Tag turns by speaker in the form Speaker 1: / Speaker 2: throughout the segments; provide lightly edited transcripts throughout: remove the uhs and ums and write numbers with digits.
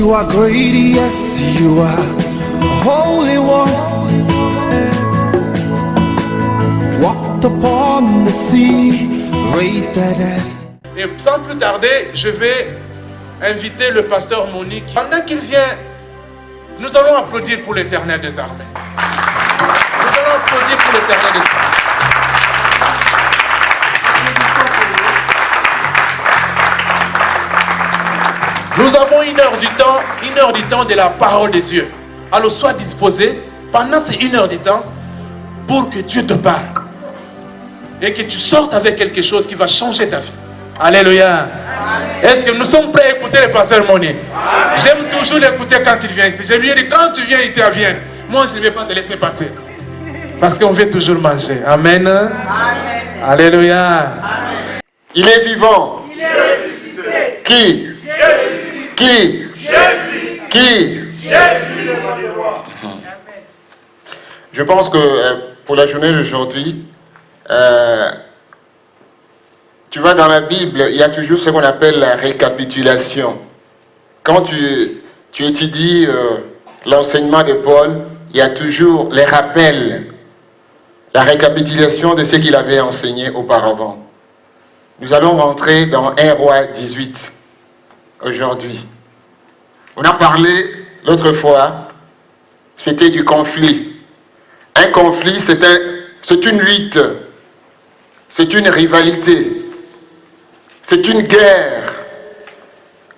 Speaker 1: You are great, yes, you are Holy One. Walked upon the sea, raised the dead.
Speaker 2: Et sans plus tarder, je vais inviter le pasteur Monique. Pendant qu'il vient, nous allons applaudir pour l'Éternel des armées. Nous allons applaudir pour l'Éternel des armées. Nous avons une heure du temps de la parole de Dieu. Alors sois disposé pendant ces 1 heure du temps pour que Dieu te parle. Et que tu sortes avec quelque chose qui va changer ta vie. Alléluia. Est-ce que nous sommes prêts à écouter le pasteur Monique? J'aime toujours l'écouter quand il vient ici. Je lui ai dit, quand tu viens ici à Vienne, moi je ne vais pas te laisser passer. Parce qu'on veut toujours manger. Amen. Amen. Alléluia.
Speaker 3: Amen. Il est vivant.
Speaker 4: Il est ressuscité.
Speaker 3: Qui?
Speaker 4: Jésus.
Speaker 3: Qui?
Speaker 4: Jésus.
Speaker 3: Qui?
Speaker 4: Jésus.
Speaker 3: Je pense que pour la journée d'aujourd'hui, tu vois, dans la Bible, il y a toujours ce qu'on appelle la récapitulation. Quand tu étudies l'enseignement de Paul, il y a toujours les rappels, la récapitulation de ce qu'il avait enseigné auparavant. Nous allons rentrer dans 1 Roi 18 aujourd'hui. On a parlé l'autre fois, c'était du conflit. Un conflit, c'est une lutte, c'est une rivalité. C'est une guerre,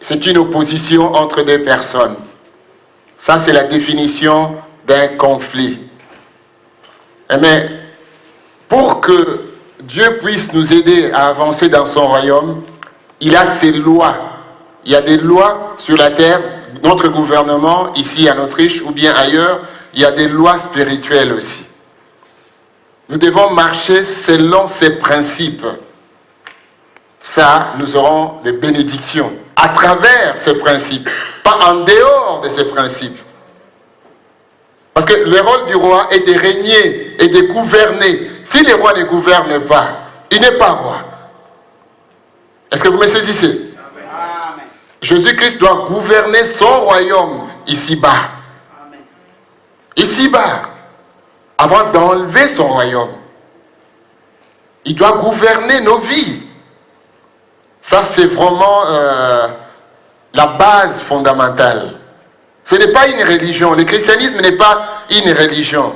Speaker 3: c'est une opposition entre deux personnes. Ça, c'est la définition d'un conflit. Mais pour que Dieu puisse nous aider à avancer dans son royaume, il a ses lois. Il y a des lois sur la terre, notre gouvernement, ici en Autriche ou bien ailleurs, il y a des lois spirituelles aussi. Nous devons marcher selon ces principes. Ça, nous aurons des bénédictions à travers ces principes, pas en dehors de ces principes. Parce que le rôle du roi est de régner et de gouverner. Si le roi ne gouverne pas, il n'est pas roi. Est-ce que vous me saisissez? Amen. Jésus-Christ doit gouverner son royaume ici-bas. Ici-bas, avant d'enlever son royaume. Il doit gouverner nos vies. Ça, c'est vraiment la base fondamentale. Ce n'est pas une religion. Le christianisme n'est pas une religion.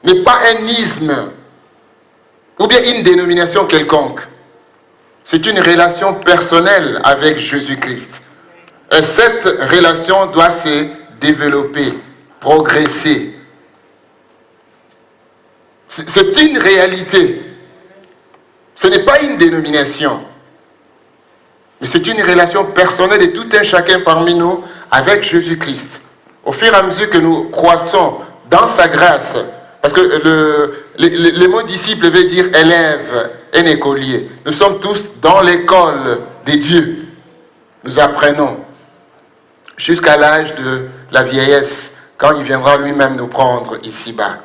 Speaker 3: N'est pas un isme. Ou bien une dénomination quelconque. C'est une relation personnelle avec Jésus-Christ. Et cette relation doit se développer, progresser. C'est une réalité. Ce n'est pas une dénomination, mais c'est une relation personnelle de tout un chacun parmi nous avec Jésus-Christ. Au fur et à mesure que nous croissons dans sa grâce, parce que le mot disciple veut dire élève, un écolier. Nous sommes tous dans l'école de Dieu. Nous apprenons jusqu'à l'âge de la vieillesse, quand il viendra lui-même nous prendre ici-bas.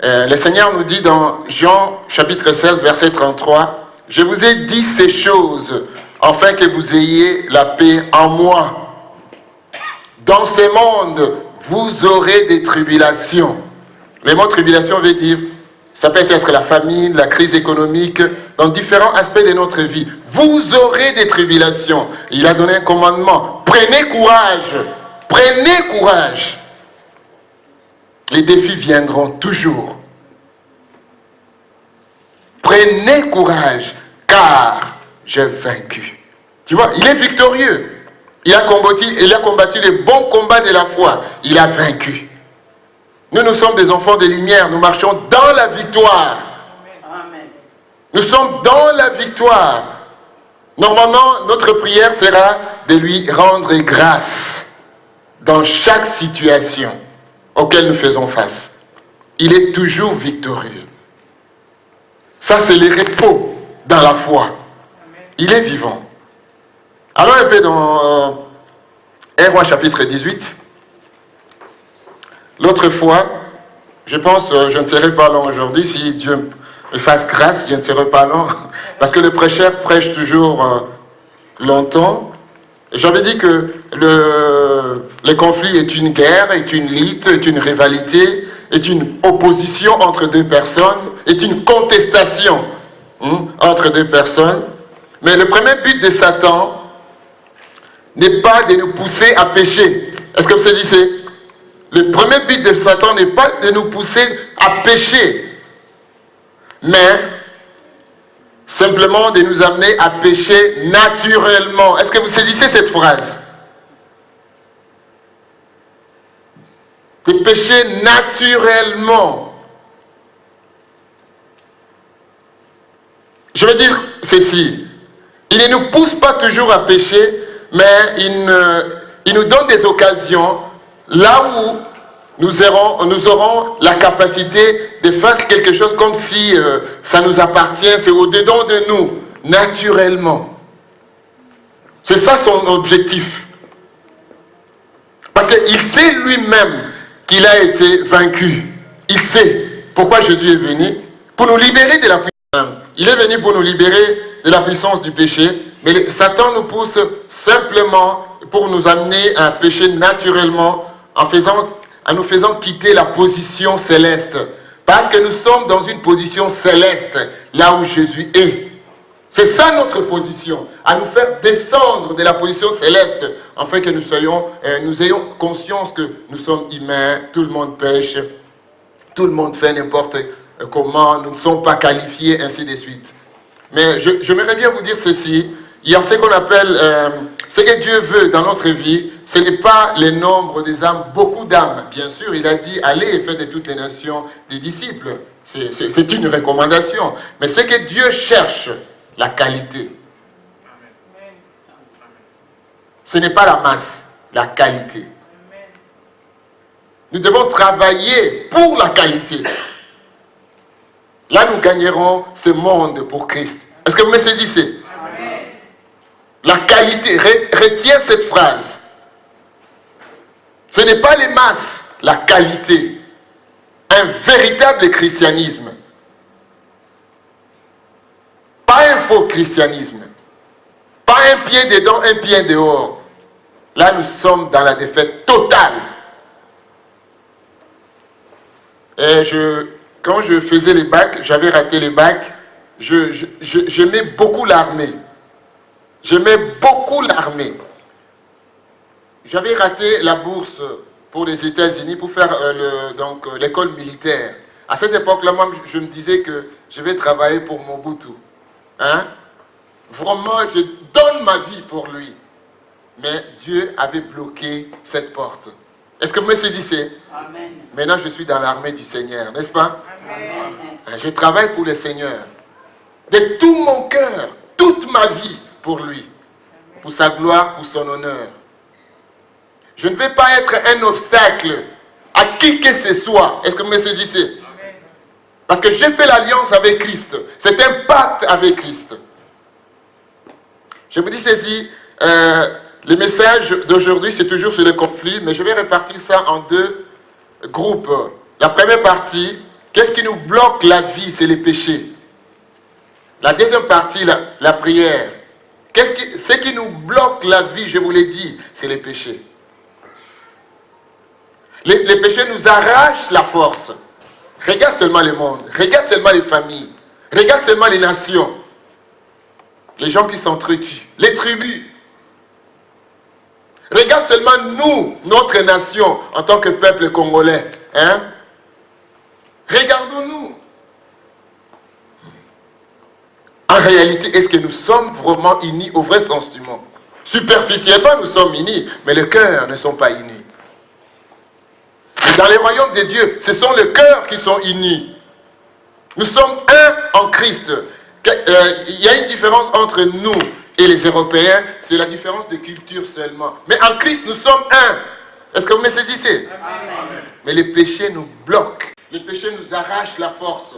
Speaker 3: Le Seigneur nous dit dans Jean chapitre 16 verset 33, « Je vous ai dit ces choses afin que vous ayez la paix en moi. Dans ce monde, vous aurez des tribulations. » Le mot tribulation veut dire, ça peut être la famine, la crise économique, dans différents aspects de notre vie. Vous aurez des tribulations. Il a donné un commandement. Prenez courage. Prenez courage. Les défis viendront toujours. Prenez courage, car j'ai vaincu. Tu vois, il est victorieux. Il a combattu le bon combat de la foi. Il a vaincu. Nous sommes des enfants de lumière. Nous marchons dans la victoire. Amen. Nous sommes dans la victoire. Normalement, notre prière sera de lui rendre grâce dans chaque situation auquel nous faisons face. Il est toujours victorieux. Ça, c'est le repos dans la foi. Il est vivant. Allons un peu dans 1 Roi chapitre 18. L'autre fois, je pense, je ne serai pas long aujourd'hui. Si Dieu me fasse grâce, je ne serai pas long. Parce que le prêcheur prêche toujours longtemps. J'avais dit que le conflit est une guerre, est une lutte, est une rivalité, est une opposition entre deux personnes, est une contestation entre deux personnes. Mais le premier but de Satan n'est pas de nous pousser à pécher. Est-ce que vous saisissez? Le premier but de Satan n'est pas de nous pousser à pécher, mais simplement de nous amener à pécher naturellement. Est-ce que vous saisissez cette phrase? De pécher naturellement. Je veux dire ceci. Il ne nous pousse pas toujours à pécher, mais il nous donne des occasions là où nous aurons la capacité de faire quelque chose comme si ça nous appartient, c'est au-dedans de nous, naturellement. C'est ça son objectif. Parce qu'il sait lui-même qu'il a été vaincu. Il sait pourquoi Jésus est venu, pour nous libérer de la puissance. Il est venu pour nous libérer de la puissance du péché, mais Satan nous pousse simplement pour nous amener à pécher naturellement en nous faisant quitter la position céleste. Parce que nous sommes dans une position céleste, là où Jésus est. C'est ça notre position, à nous faire descendre de la position céleste, afin que nous ayons conscience que nous sommes humains, tout le monde pêche, tout le monde fait n'importe comment, nous ne sommes pas qualifiés, ainsi de suite. Mais j'aimerais bien vous dire ceci, il y a ce qu'on appelle, ce que Dieu veut dans notre vie, ce n'est pas le nombre des âmes, beaucoup d'âmes. Bien sûr, il a dit, allez et faites de toutes les nations des disciples. C'est une recommandation. Mais ce que Dieu cherche, la qualité. Ce n'est pas la masse, la qualité. Nous devons travailler pour la qualité. Là, nous gagnerons ce monde pour Christ. Est-ce que vous me saisissez? Amen. La qualité, retiens cette phrase. Ce n'est pas les masses, la qualité. Un véritable christianisme. Pas un faux christianisme. Pas un pied dedans, un pied dehors. Là, nous sommes dans la défaite totale. Et quand je faisais les bacs, j'avais raté les bacs, j'aimais beaucoup l'armée. J'aimais beaucoup l'armée. J'avais raté la bourse pour les États-Unis pour faire l'école militaire. À cette époque-là, moi, je me disais que je vais travailler pour Mobutu. Hein? Vraiment, je donne ma vie pour lui. Mais Dieu avait bloqué cette porte. Est-ce que vous me saisissez? Amen. Maintenant, je suis dans l'armée du Seigneur, n'est-ce pas? Amen. Je travaille pour le Seigneur. De tout mon cœur, toute ma vie pour lui. Pour sa gloire, pour son honneur. Je ne vais pas être un obstacle à qui que ce soit. Est-ce que vous me saisissez? Amen. Parce que j'ai fait l'alliance avec Christ. C'est un pacte avec Christ. Je vous dis ceci, le message d'aujourd'hui, c'est toujours sur le conflit, mais je vais répartir ça en deux groupes. La première partie, qu'est-ce qui nous bloque la vie? C'est les péchés. La deuxième partie, la prière. Ce qui nous bloque la vie, je vous l'ai dit, c'est les péchés. Les péchés nous arrachent la force. Regarde seulement le monde, regarde seulement les familles, regarde seulement les nations. Les gens qui s'entretuent, les tribus. Regarde seulement nous, notre nation, en tant que peuple congolais. Hein? Regardons-nous. En réalité, est-ce que nous sommes vraiment unis au vrai sens du mot? Superficiellement, nous sommes unis, mais les cœurs ne sont pas unis. Et dans les royaumes de Dieu, ce sont les cœurs qui sont unis. Nous sommes un en Christ. Il y a une différence entre nous et les Européens, c'est la différence de culture seulement. Mais en Christ, nous sommes un. Est-ce que vous me saisissez? Amen. Mais les péchés nous bloquent. Les péchés nous arrachent la force.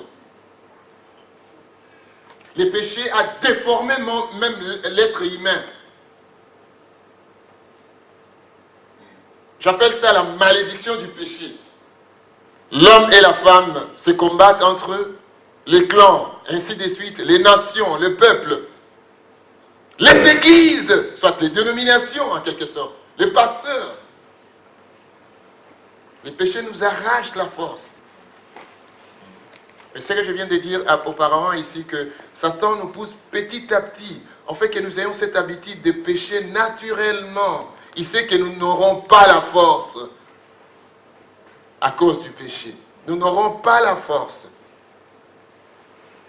Speaker 3: Les péchés ont déformé même l'être humain. J'appelle ça la malédiction du péché. L'homme et la femme se combattent entre eux, les clans, ainsi de suite, les nations, le peuple. Les églises, soit les dénominations en quelque sorte, les pasteurs. Les péchés nous arrachent la force. Et ce que je viens de dire auparavant ici, que Satan nous pousse petit à petit, en fait que nous ayons cette habitude de pécher naturellement. Il sait que nous n'aurons pas la force à cause du péché. Nous n'aurons pas la force.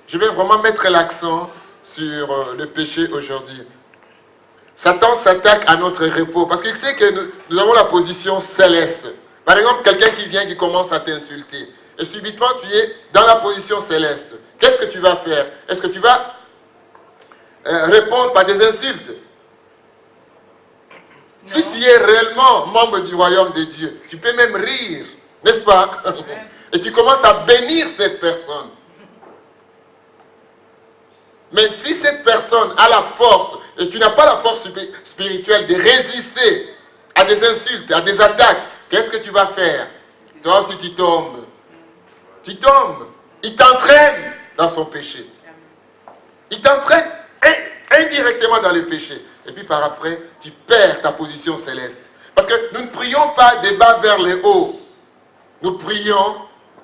Speaker 3: Je vais vraiment mettre l'accent sur le péché aujourd'hui. Satan s'attaque à notre repos parce qu'il sait que nous avons la position céleste. Par exemple, quelqu'un qui vient, qui commence à t'insulter. Et subitement, tu es dans la position céleste. Qu'est-ce que tu vas faire? Est-ce que tu vas répondre par des insultes? Non. Si tu es réellement membre du royaume de Dieu, tu peux même rire, n'est-ce pas? Et tu commences à bénir cette personne. Mais si cette personne a la force, et tu n'as pas la force spirituelle de résister à des insultes, à des attaques, qu'est-ce que tu vas faire? Toi aussi tu tombes. Tu tombes. Il t'entraîne dans son péché. Il t'entraîne indirectement dans le péché. Et puis par après, tu perds ta position céleste. Parce que nous ne prions pas des bas vers les hauts. Nous prions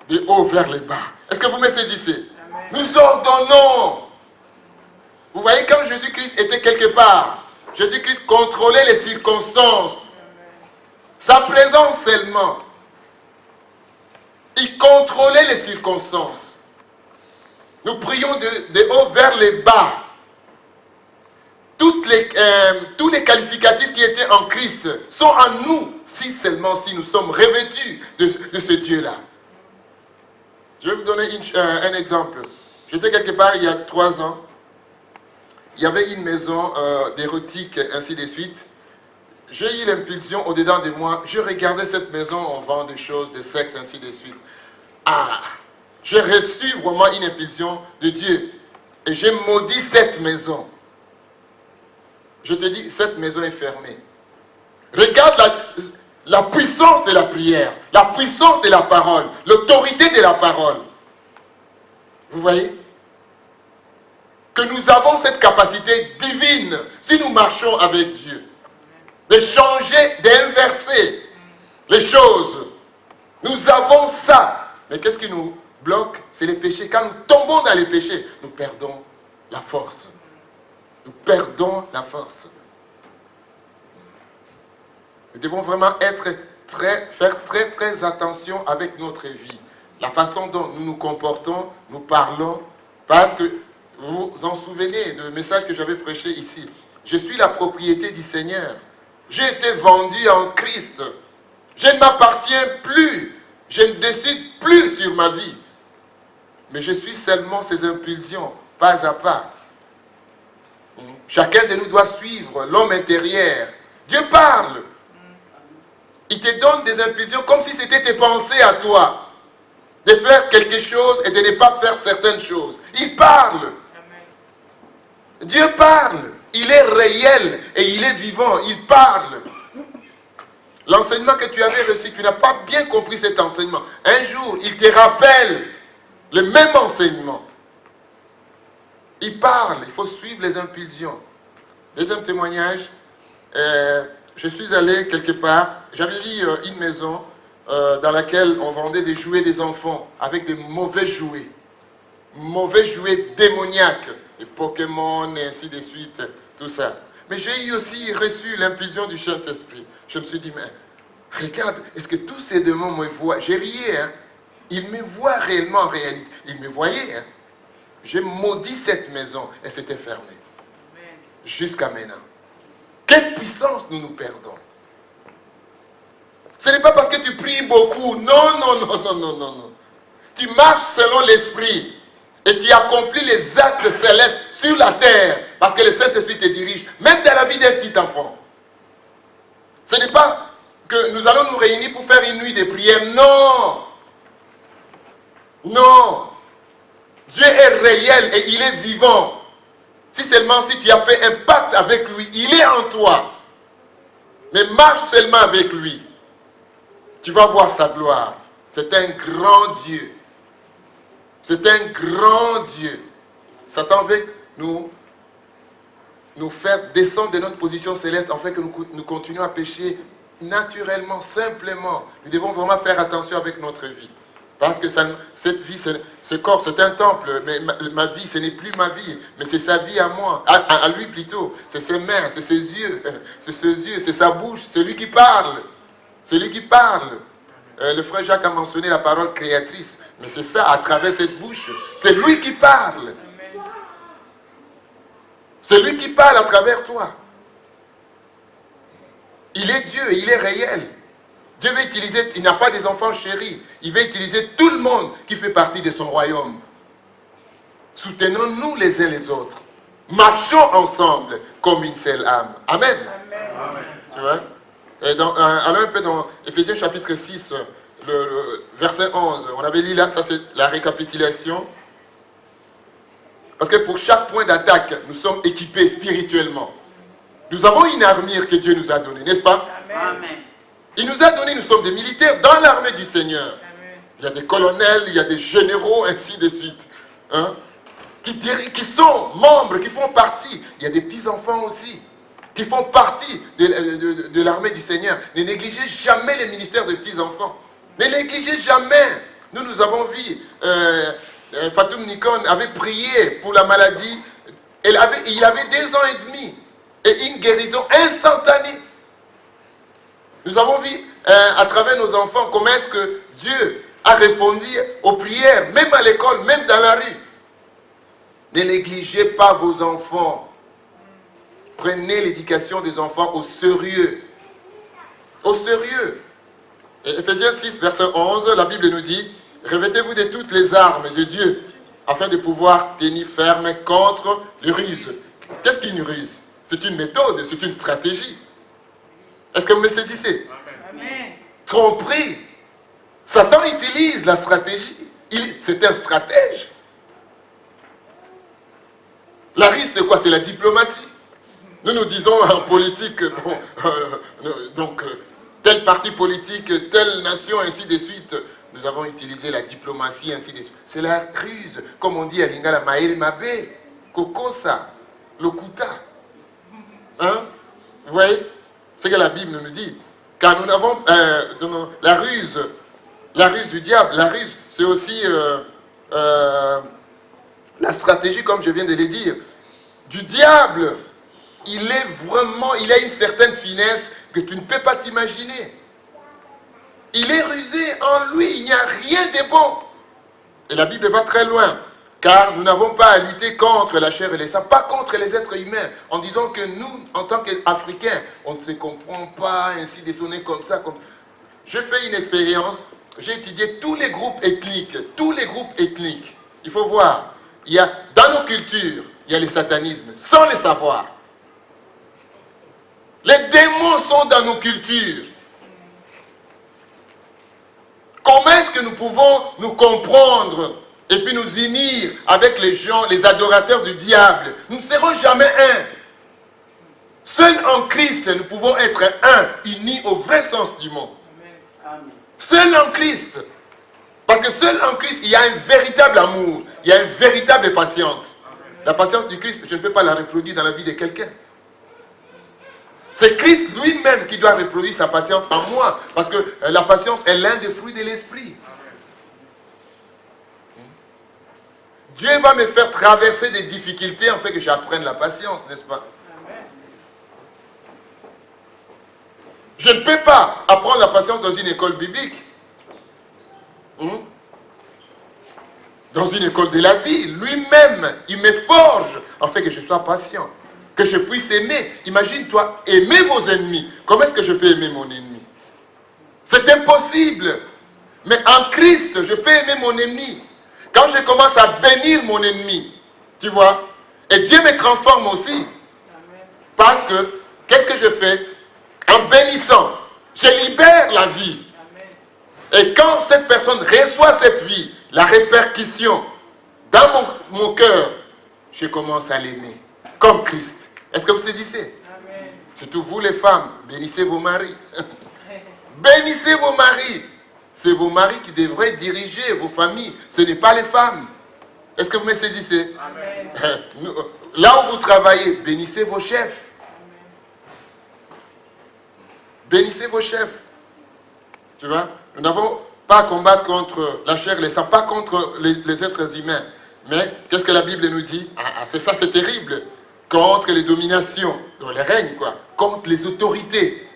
Speaker 3: des hauts vers les bas. Est-ce que vous me saisissez? Nous ordonnons. Vous voyez, quand Jésus-Christ était quelque part, Jésus-Christ contrôlait les circonstances. Sa présence seulement. Il contrôlait les circonstances. Nous prions de haut vers les bas. Tous les qualificatifs qui étaient en Christ sont en nous, si seulement si nous sommes revêtus de ce Dieu-là. Je vais vous donner un exemple. J'étais quelque part il y a 3 ans. Il y avait une maison d'érotique, ainsi de suite. J'ai eu l'impulsion au-dedans de moi. Je regardais cette maison, on vend des choses, des sexes, ainsi de suite. Ah, j'ai reçu vraiment une impulsion de Dieu. Et j'ai maudit cette maison. Je te dis, cette maison est fermée. Regarde la puissance de la prière, la puissance de la parole, l'autorité de la parole. Vous voyez? Que nous avons cette capacité divine, si nous marchons avec Dieu, de changer, d'inverser les choses. Nous avons ça. Mais qu'est-ce qui nous bloque? C'est les péchés. Quand nous tombons dans les péchés, nous perdons la force. Nous perdons la force. Nous devons vraiment faire très attention avec notre vie. La façon dont nous nous comportons, nous parlons. Parce que vous vous en souvenez du message que j'avais prêché ici. Je suis la propriété du Seigneur. J'ai été vendu en Christ. Je ne m'appartiens plus. Je ne décide plus sur ma vie. Mais je suis seulement ses impulsions, pas à pas. Chacun de nous doit suivre l'homme intérieur. Dieu parle. Il te donne des impulsions comme si c'était tes pensées à toi. De faire quelque chose et de ne pas faire certaines choses. Il parle. Dieu parle. Il est réel et il est vivant. Il parle. L'enseignement que tu avais reçu, tu n'as pas bien compris cet enseignement. Un jour, il te rappelle le même enseignement. Il parle. Il faut suivre les impulsions. Deuxième témoignage. Je suis allé quelque part. J'avais vu une maison dans laquelle on vendait des jouets des enfants avec des mauvais jouets. Mauvais jouets démoniaques. Les Pokémon et ainsi de suite. Tout ça. Mais j'ai eu aussi reçu l'impulsion du Saint-Esprit. Je me suis dit, mais regarde, est-ce que tous ces démons me voient? J'ai rié, hein. Ils me voient réellement en réalité. Ils me voyaient, hein. J'ai maudit cette maison et c'était fermé. Jusqu'à maintenant. Quelle puissance nous perdons. Ce n'est pas parce que tu pries beaucoup. Non. Tu marches selon l'esprit et tu accomplis les actes célestes sur la terre parce que le Saint-Esprit te dirige, même dans la vie d'un petit enfant. Ce n'est pas que nous allons nous réunir pour faire une nuit de prière. Non. Dieu est réel et il est vivant. Si seulement si tu as fait un pacte avec lui, il est en toi. Mais marche seulement avec lui. Tu vas voir sa gloire. C'est un grand Dieu. C'est un grand Dieu. Satan veut nous nous faire descendre de notre position céleste, afin que nous continuions à pécher naturellement, simplement. Nous devons vraiment faire attention avec notre vie. Parce que cette vie, ce corps, c'est un temple, mais ma vie, ce n'est plus ma vie, mais c'est sa vie à moi, à lui plutôt. C'est ses mains, c'est ses yeux, c'est sa bouche, c'est lui qui parle. C'est lui qui parle. Le frère Jacques a mentionné la parole créatrice, mais c'est ça, à travers cette bouche. C'est lui qui parle. C'est lui qui parle à travers toi. Il est Dieu, il est réel. Dieu veut utiliser, il n'a pas des enfants chéris. Il veut utiliser tout le monde qui fait partie de son royaume. Soutenons-nous les uns les autres. Marchons ensemble comme une seule âme. Amen.
Speaker 4: Amen.
Speaker 3: Tu vois? Et allons un peu dans Éphésiens chapitre 6, le verset 11. On avait lu là, ça c'est la récapitulation. Parce que pour chaque point d'attaque, nous sommes équipés spirituellement. Nous avons une armure que Dieu nous a donnée, n'est-ce pas?
Speaker 4: Amen.
Speaker 3: Il nous a donné, nous sommes des militaires dans l'armée du Seigneur.
Speaker 4: Amen.
Speaker 3: Il y a des colonels, il y a des généraux, ainsi de suite. Hein? Qui sont membres, qui font partie. Il y a des petits-enfants aussi, qui font partie de l'armée du Seigneur. Ne négligez jamais les ministères des petits-enfants. Ne négligez jamais. Nous avons vu, Fatoum Nikon avait prié pour la maladie. Il avait 2 ans et demi. Et une guérison instantanée. Nous avons vu à travers nos enfants comment est-ce que Dieu a répondu aux prières, même à l'école, même dans la rue. Ne négligez pas vos enfants. Prenez l'éducation des enfants au sérieux. Au sérieux. Et Éphésiens 6, verset 11, la Bible nous dit, revêtez-vous de toutes les armes de Dieu, afin de pouvoir tenir ferme contre les ruses. Qu'est-ce qu'une ruse? C'est une méthode, c'est une stratégie. Est-ce que vous me saisissez?
Speaker 4: Amen.
Speaker 3: Tromperie. Satan utilise la stratégie. C'est un stratège. La ruse, c'est quoi? C'est la diplomatie. Nous disons en politique, tel parti politique, telle nation, ainsi de suite. Nous avons utilisé la diplomatie, ainsi de suite. C'est la ruse. Comme on dit à Lingala, Maël Mabé, Kokosa, Lokuta. Hein? Vous voyez? C'est ce que la Bible nous dit. Car nous avons la ruse du diable. La ruse, c'est aussi la stratégie, comme je viens de le dire, du diable. Il a une certaine finesse que tu ne peux pas t'imaginer. Il est rusé en lui, il n'y a rien de bon. Et la Bible va très loin. Car nous n'avons pas à lutter contre la chair et les sang, pas contre les êtres humains, en disant que nous, en tant qu'Africains, on ne se comprend pas, ainsi de sonner comme ça. Je fais une expérience, j'ai étudié tous les groupes ethniques. Il faut voir, dans nos cultures, il y a le satanisme, sans le savoir. Les démons sont dans nos cultures. Comment est-ce que nous pouvons nous comprendre et puis nous unir avec les gens, les adorateurs du diable? Nous ne serons jamais un. Seul en Christ, nous pouvons être un, unis au vrai sens du mot.
Speaker 4: Amen.
Speaker 3: Seul en Christ. Parce que seul en Christ, il y a un véritable amour, il y a une véritable patience. La patience du Christ, je ne peux pas la reproduire dans la vie de quelqu'un. C'est Christ lui-même qui doit reproduire sa patience en moi. Parce que la patience est l'un des fruits de l'esprit. Dieu va me faire traverser des difficultés afin que j'apprenne la patience, n'est-ce pas? Je ne peux pas apprendre la patience dans une école biblique. Dans une école de la vie. Lui-même, il me forge afin que je sois patient. Que je puisse aimer. Imagine-toi, aimer vos ennemis. Comment est-ce que je peux aimer mon ennemi? C'est impossible. Mais en Christ, je peux aimer mon ennemi. Quand je commence à bénir mon ennemi, tu vois, et Dieu me transforme aussi. Parce que, qu'est-ce que je fais? En bénissant, je libère la vie. Et quand cette personne reçoit cette vie, la répercussion dans mon cœur, je commence à l'aimer, comme Christ. Est-ce que vous saisissez? Surtout vous les femmes, bénissez vos maris. Bénissez vos maris. C'est vos maris qui devraient diriger vos familles. Ce n'est pas les femmes. Est-ce que vous me saisissez? Amen. là où vous travaillez, bénissez vos chefs. Bénissez vos chefs. Tu vois, nous n'avons pas à combattre contre la chair et le sang, pas contre les êtres humains. Mais qu'est-ce que la Bible nous dit? C'est ça, c'est terrible. Contre les dominations, dans les règnes, quoi. Contre les autorités.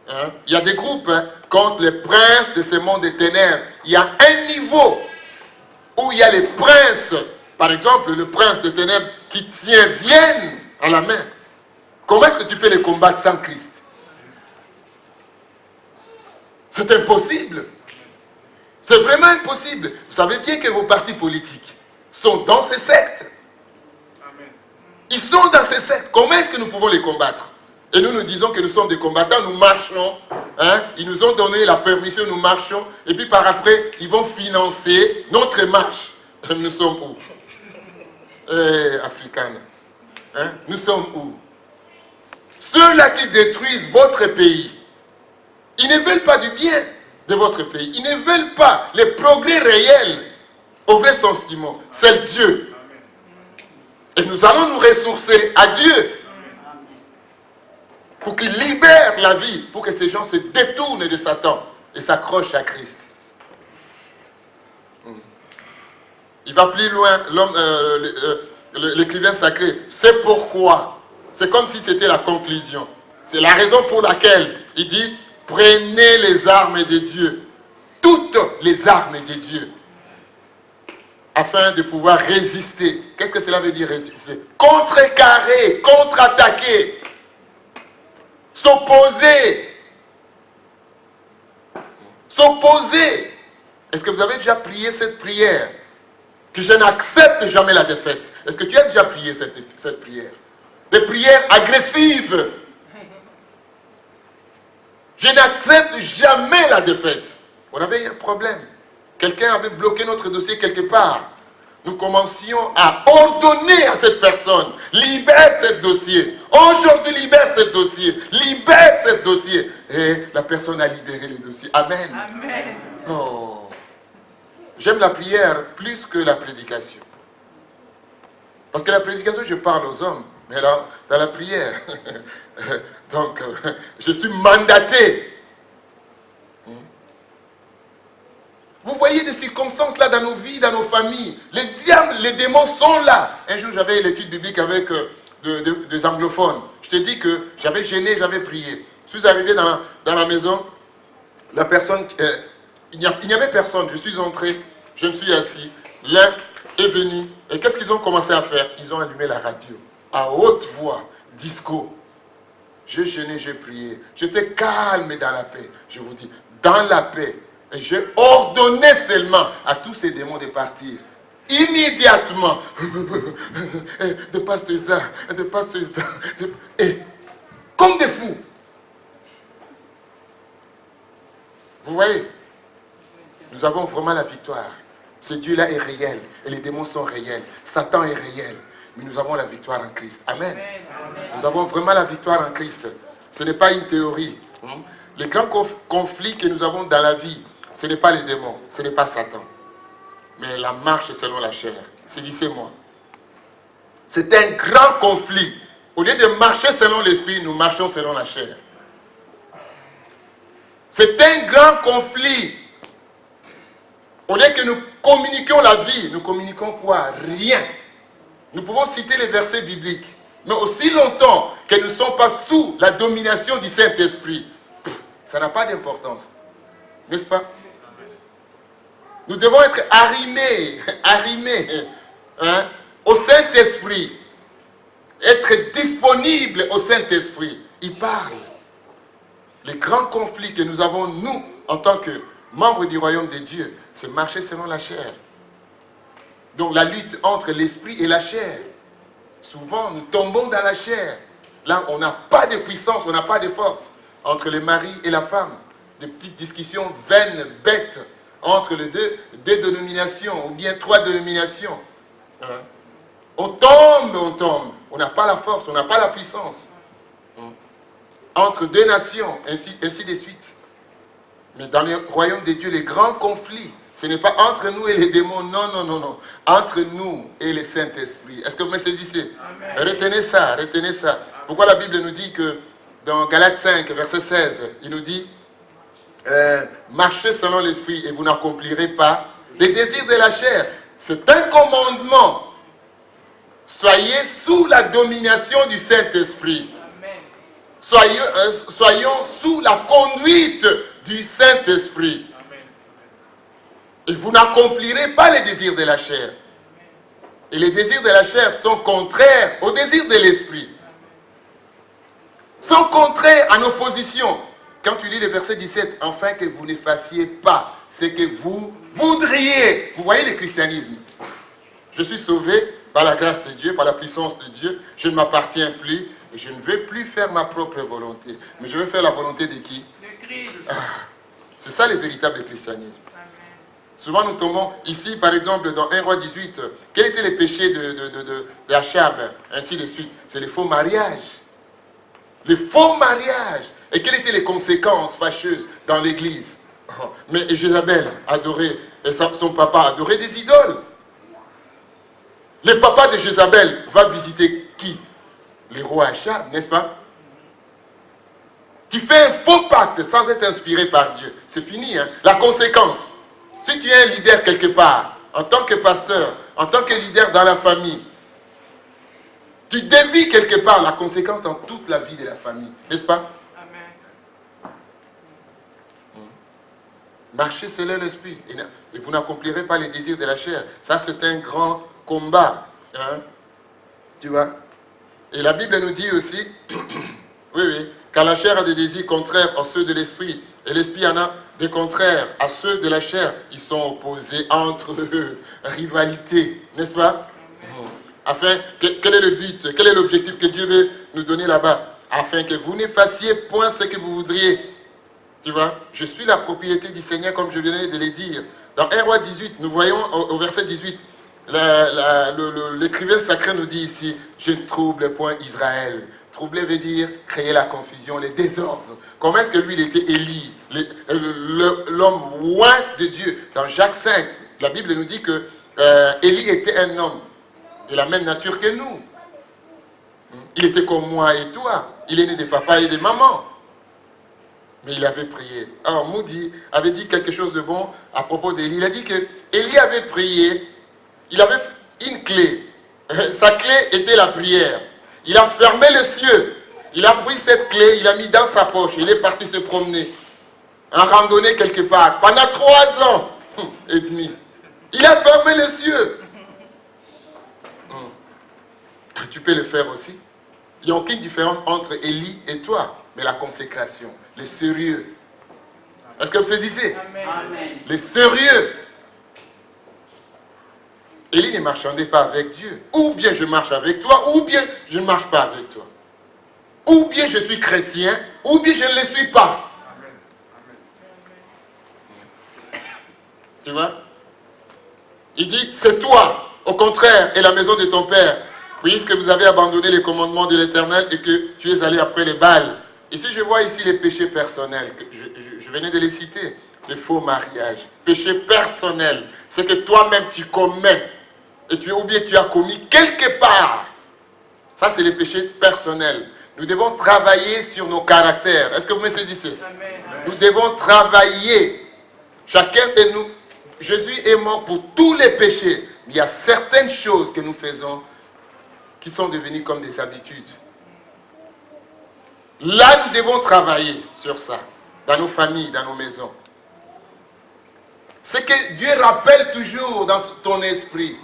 Speaker 3: Hein? Il y a des groupes, hein, contre les princes de ce monde des ténèbres. Il y a un niveau où il y a les princes, par exemple, le prince des ténèbres qui viennent à la main. Comment est-ce que tu peux les combattre sans Christ? C'est impossible. C'est vraiment impossible. Vous savez bien que vos partis politiques sont dans ces sectes. Ils sont dans ces sectes. Comment est-ce que nous pouvons les combattre? Et nous disons que nous sommes des combattants, nous marchons. Hein? Ils nous ont donné la permission, nous marchons. Et puis par après, ils vont financer notre marche. Nous sommes où? Africains. Hein? Nous sommes où? Ceux-là qui détruisent votre pays, ils ne veulent pas du bien de votre pays. Ils ne veulent pas les progrès réels au vrai sens du mot. C'est Dieu. Et nous allons nous ressourcer à Dieu pour qu'il libère la vie, pour que ces gens se détournent de Satan et s'accrochent à Christ. Il va plus loin, l'écrivain sacré. C'est pourquoi. C'est comme si c'était la conclusion. C'est la raison pour laquelle il dit: prenez les armes de Dieu. Toutes les armes de Dieu. Afin de pouvoir résister. Qu'est-ce que cela veut dire résister? Contrecarrer, contre-attaquer, s'opposer. S'opposer. Est-ce que vous avez déjà prié cette prière? Que je n'accepte jamais la défaite. Est-ce que tu as déjà prié cette prière? Des prières agressives. Je n'accepte jamais la défaite. On avait un problème. Quelqu'un avait bloqué notre dossier quelque part. Nous commencions à ordonner à cette personne: libère ce dossier. Aujourd'hui, libère ce dossier. Libère ce dossier. Et la personne a libéré le dossier. Amen.
Speaker 4: Amen.
Speaker 3: Oh. J'aime la prière plus que la prédication. Parce que la prédication, je parle aux hommes. Mais là, dans la prière, donc, je suis mandaté. Vous voyez des circonstances là dans nos vies, dans nos familles. Les diables, les démons sont là. Un jour, j'avais l'étude biblique avec des anglophones. Je te dis que j'avais gêné, j'avais prié. Je suis arrivé dans la maison. La personne, il n'y avait personne. Je suis entré, je me suis assis. L'un est venu. Et qu'est-ce qu'ils ont commencé à faire? Ils ont allumé la radio. À haute voix, disco. J'ai gêné, j'ai prié. J'étais calme dans la paix. Je vous dis, dans la paix. Et j'ai ordonné seulement à tous ces démons de partir. Immédiatement. De passer ça, de passer ça. Et comme des fous. Vous voyez? Nous avons vraiment la victoire. Ce Dieu-là est réel. Et les démons sont réels. Satan est réel. Mais nous avons la victoire en Christ. Amen. Amen. Nous avons vraiment la victoire en Christ. Ce n'est pas une théorie. Les grands conflits que nous avons dans la vie, ce n'est pas les démons, ce n'est pas Satan. Mais la marche selon la chair. Saisissez-moi. C'est un grand conflit. Au lieu de marcher selon l'esprit, nous marchons selon la chair. C'est un grand conflit. Au lieu que nous communiquions la vie, nous communiquons quoi? Rien. Nous pouvons citer les versets bibliques. Mais aussi longtemps que nous ne sommes pas sous la domination du Saint-Esprit, ça n'a pas d'importance. N'est-ce pas? Nous devons être arrimés hein, au Saint-Esprit. Être disponibles au Saint-Esprit. Il parle. Les grands conflits que nous avons, nous, en tant que membres du royaume de Dieu, c'est marcher selon la chair. Donc la lutte entre l'esprit et la chair. Souvent, nous tombons dans la chair. Là, on n'a pas de puissance, on n'a pas de force. Entre le mari et la femme. Des petites discussions vaines, bêtes, entre les deux dénominations, ou bien 3 dénominations. Hein? On tombe. On n'a pas la force, on n'a pas la puissance. Entre 2 nations, ainsi de suite. Mais dans le royaume de Dieu, les grands conflits, Ce n'est pas entre nous et les démons, non, non, non, non. Entre nous et le Saint-Esprit. Est-ce que vous me saisissez? Amen. Retenez ça, retenez ça. Pourquoi la Bible nous dit que dans Galates 5, verset 16, il nous dit marchez selon l'Esprit et vous n'accomplirez pas les désirs de la chair. C'est un commandement. Soyez sous la domination du Saint-Esprit. Soyons sous la conduite du Saint-Esprit. Et vous n'accomplirez pas les désirs de la chair. Et les désirs de la chair sont contraires aux désirs de l'Esprit. Sont contraires en opposition. Quand tu lis le verset 17, afin que vous ne fassiez pas ce que vous voudriez. Vous voyez le christianisme. Je suis sauvé par la grâce de Dieu, par la puissance de Dieu. Je ne m'appartiens plus. Et je ne vais plus faire ma propre volonté. Mais je vais faire la volonté de qui?
Speaker 4: De Christ.
Speaker 3: C'est ça le véritable christianisme. Amen. Souvent nous tombons ici, par exemple, dans 1 Roi 18. Quel était le péché d'Achab? Ainsi de suite. C'est le faux mariage. Le faux mariage. Et quelles étaient les conséquences fâcheuses dans l'église? Mais Jézabel adorait, et son papa adorait des idoles. Le papa de Jézabel va visiter qui? Les rois Achab, n'est-ce pas? Tu fais un faux pacte sans être inspiré par Dieu. C'est fini, hein? La conséquence. Si tu es un leader quelque part, en tant que pasteur, en tant que leader dans la famille, tu dévies quelque part la conséquence dans toute la vie de la famille, n'est-ce pas? Amen. Marchez selon l'esprit et vous n'accomplirez pas les désirs de la chair. Ça, c'est un grand combat. Hein? Tu vois? Et la Bible nous dit aussi, oui, car la chair a des désirs contraires à ceux de l'esprit, et l'esprit en a des contraires à ceux de la chair. Ils sont opposés entre eux, rivalité, n'est-ce pas? Afin, quel est le but, quel est l'objectif que Dieu veut nous donner là-bas? Afin que vous ne fassiez point ce que vous voudriez. Tu vois? Je suis la propriété du Seigneur, comme je venais de le dire. Dans 1 Roi 18, nous voyons au verset 18, l'écrivain sacré nous dit ici, je ne trouble point Israël. Troubler veut dire créer la confusion, les désordres. Comment est-ce que lui, il était Élie, l'homme loin de Dieu? Dans Jacques 5, la Bible nous dit que Élie était un homme de la même nature que nous. Il était comme moi et toi. Il est né de papa et de maman. Mais il avait prié. Alors Moody avait dit quelque chose de bon à propos d'Élie. Il a dit que Élie avait prié. Il avait une clé. Sa clé était la prière. Il a fermé les cieux. Il a pris cette clé, il l'a mis dans sa poche. Il est parti se promener. En randonnée quelque part. Pendant 3 ans et demi. Il a fermé les cieux. Tu peux le faire aussi. Il n'y a aucune différence entre Élie et toi. Mais la consécration, le sérieux. Est-ce que vous saisissez?
Speaker 4: Amen.
Speaker 3: Le sérieux. Élie ne marchandait pas avec Dieu. Ou bien je marche avec toi, ou bien je ne marche pas avec toi. Ou bien je suis chrétien, ou bien je ne le suis pas. Amen. Tu vois? Il dit, c'est toi, au contraire, et la maison de ton père, puisque vous avez abandonné les commandements de l'Éternel et que tu es allé après les Baals. Ici, je vois ici les péchés personnels. Je venais de les citer. Le faux mariage. Péché personnel. C'est que toi-même tu commets. Et ou bien tu as commis quelque part. Ça, c'est les péchés personnels. Nous devons travailler sur nos caractères. Est-ce que vous me saisissez? Amen. Nous devons travailler. Chacun de nous. Jésus est mort pour tous les péchés. Mais il y a certaines choses que nous faisons qui sont devenues comme des habitudes. Là, nous devons travailler sur ça, dans nos familles, dans nos maisons. C'est que Dieu rappelle toujours dans ton esprit.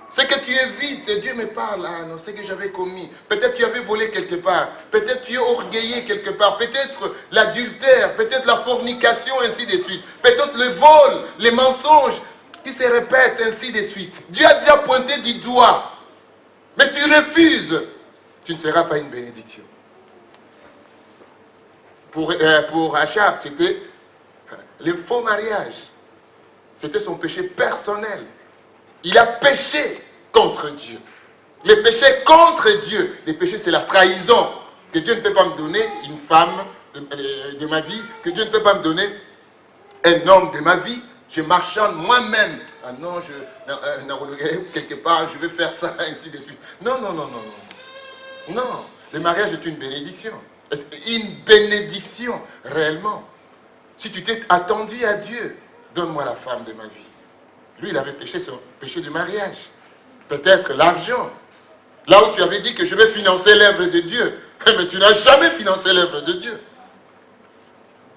Speaker 3: C'est que tu évites, Dieu me parle, ah non, c'est que j'avais commis. Peut-être tu avais volé quelque part, peut-être tu es orgueillé quelque part, peut-être l'adultère, peut-être la fornication, ainsi de suite. Peut-être le vol, les mensonges qui se répètent, ainsi de suite. Dieu a déjà pointé du doigt. Mais tu refuses, tu ne seras pas une bénédiction. Pour Achab, c'était le faux mariage. C'était son péché personnel. Il a péché contre Dieu. Le péché contre Dieu, le péché c'est la trahison. Que Dieu ne peut pas me donner une femme de ma vie, que Dieu ne peut pas me donner un homme de ma vie. je marchande moi-même. Ah non, quelque part, je vais faire ça, ainsi de suite. Non, non, non, non, non. Non, le mariage est une bénédiction. Une bénédiction, réellement. Si tu t'es attendu à Dieu, donne-moi la femme de ma vie. Lui, il avait péché son péché du mariage. Peut-être l'argent. Là où tu avais dit que je vais financer l'œuvre de Dieu. Mais tu n'as jamais financé l'œuvre de Dieu.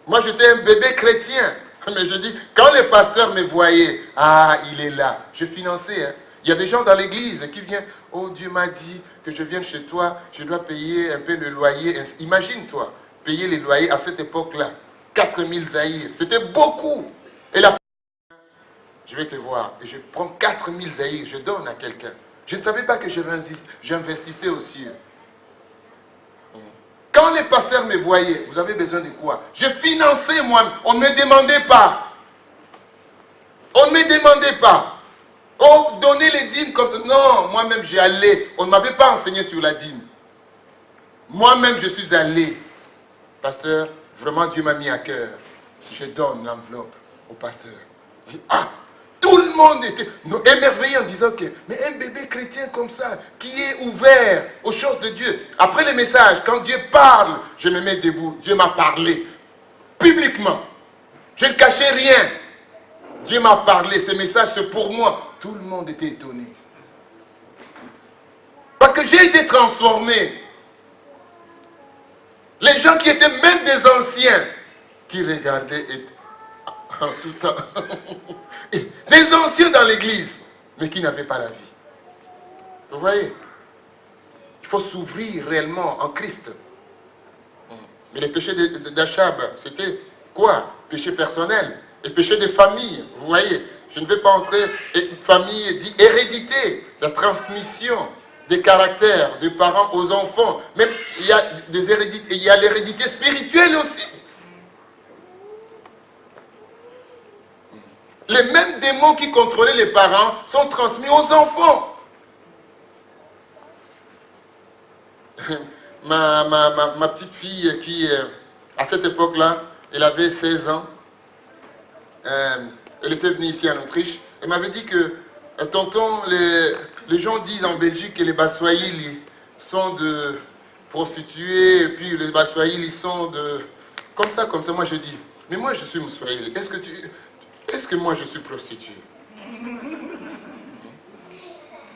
Speaker 3: Moi, j'étais un bébé chrétien. Mais je dis, quand les pasteurs me voyaient, ah, il est là. Je finançais. Hein. Il y a des gens dans l'église qui viennent, oh, Dieu m'a dit que je vienne chez toi, je dois payer un peu le loyer. Imagine-toi, payer les loyers à cette époque-là. 4000 zaïrs. C'était beaucoup. Et là, je vais te voir. Et je prends 4000 zaïrs, je donne à quelqu'un. Je ne savais pas que j'investissais aux cieux. Quand les pasteurs me voyaient, vous avez besoin de quoi? Je finançais moi. On ne me demandait pas. On ne me demandait pas. Oh, donner les dîmes comme ça. Non, moi-même j'ai allé. On ne m'avait pas enseigné sur la dîme. Moi-même je suis allé. Pasteur, vraiment Dieu m'a mis à cœur. Je donne l'enveloppe au pasteur. Il dit, ah, tout le monde était émerveillé en disant que, mais un bébé chrétien comme ça, qui est ouvert aux choses de Dieu. Après les messages, quand Dieu parle, je me mets debout. Dieu m'a parlé publiquement. Je ne cachais rien. Dieu m'a parlé. Ce message, c'est pour moi. Tout le monde était étonné. Parce que j'ai été transformé. Les gens qui étaient même des anciens, qui regardaient en tout temps. Les anciens dans l'église, mais qui n'avaient pas la vie. Vous voyez? Il faut s'ouvrir réellement en Christ. Mais les péchés d'Achab, c'était quoi? Péché personnel et péché des familles. Vous voyez? Je ne vais pas entrer. Famille dit hérédité, la transmission des caractères des parents aux enfants. Même il y a des hérédités, il y a l'hérédité spirituelle aussi. Les mêmes démons qui contrôlaient les parents sont transmis aux enfants. Ma petite fille qui, à cette époque-là, elle avait 16 ans. Elle était venue ici en Autriche. Elle m'avait dit que, tonton, les gens disent en Belgique que les Baswahili sont de prostituées, et puis les Baswahili sont de... Comme ça, moi je dis, mais moi je suis Mswahili. Est-ce que moi je suis prostituée?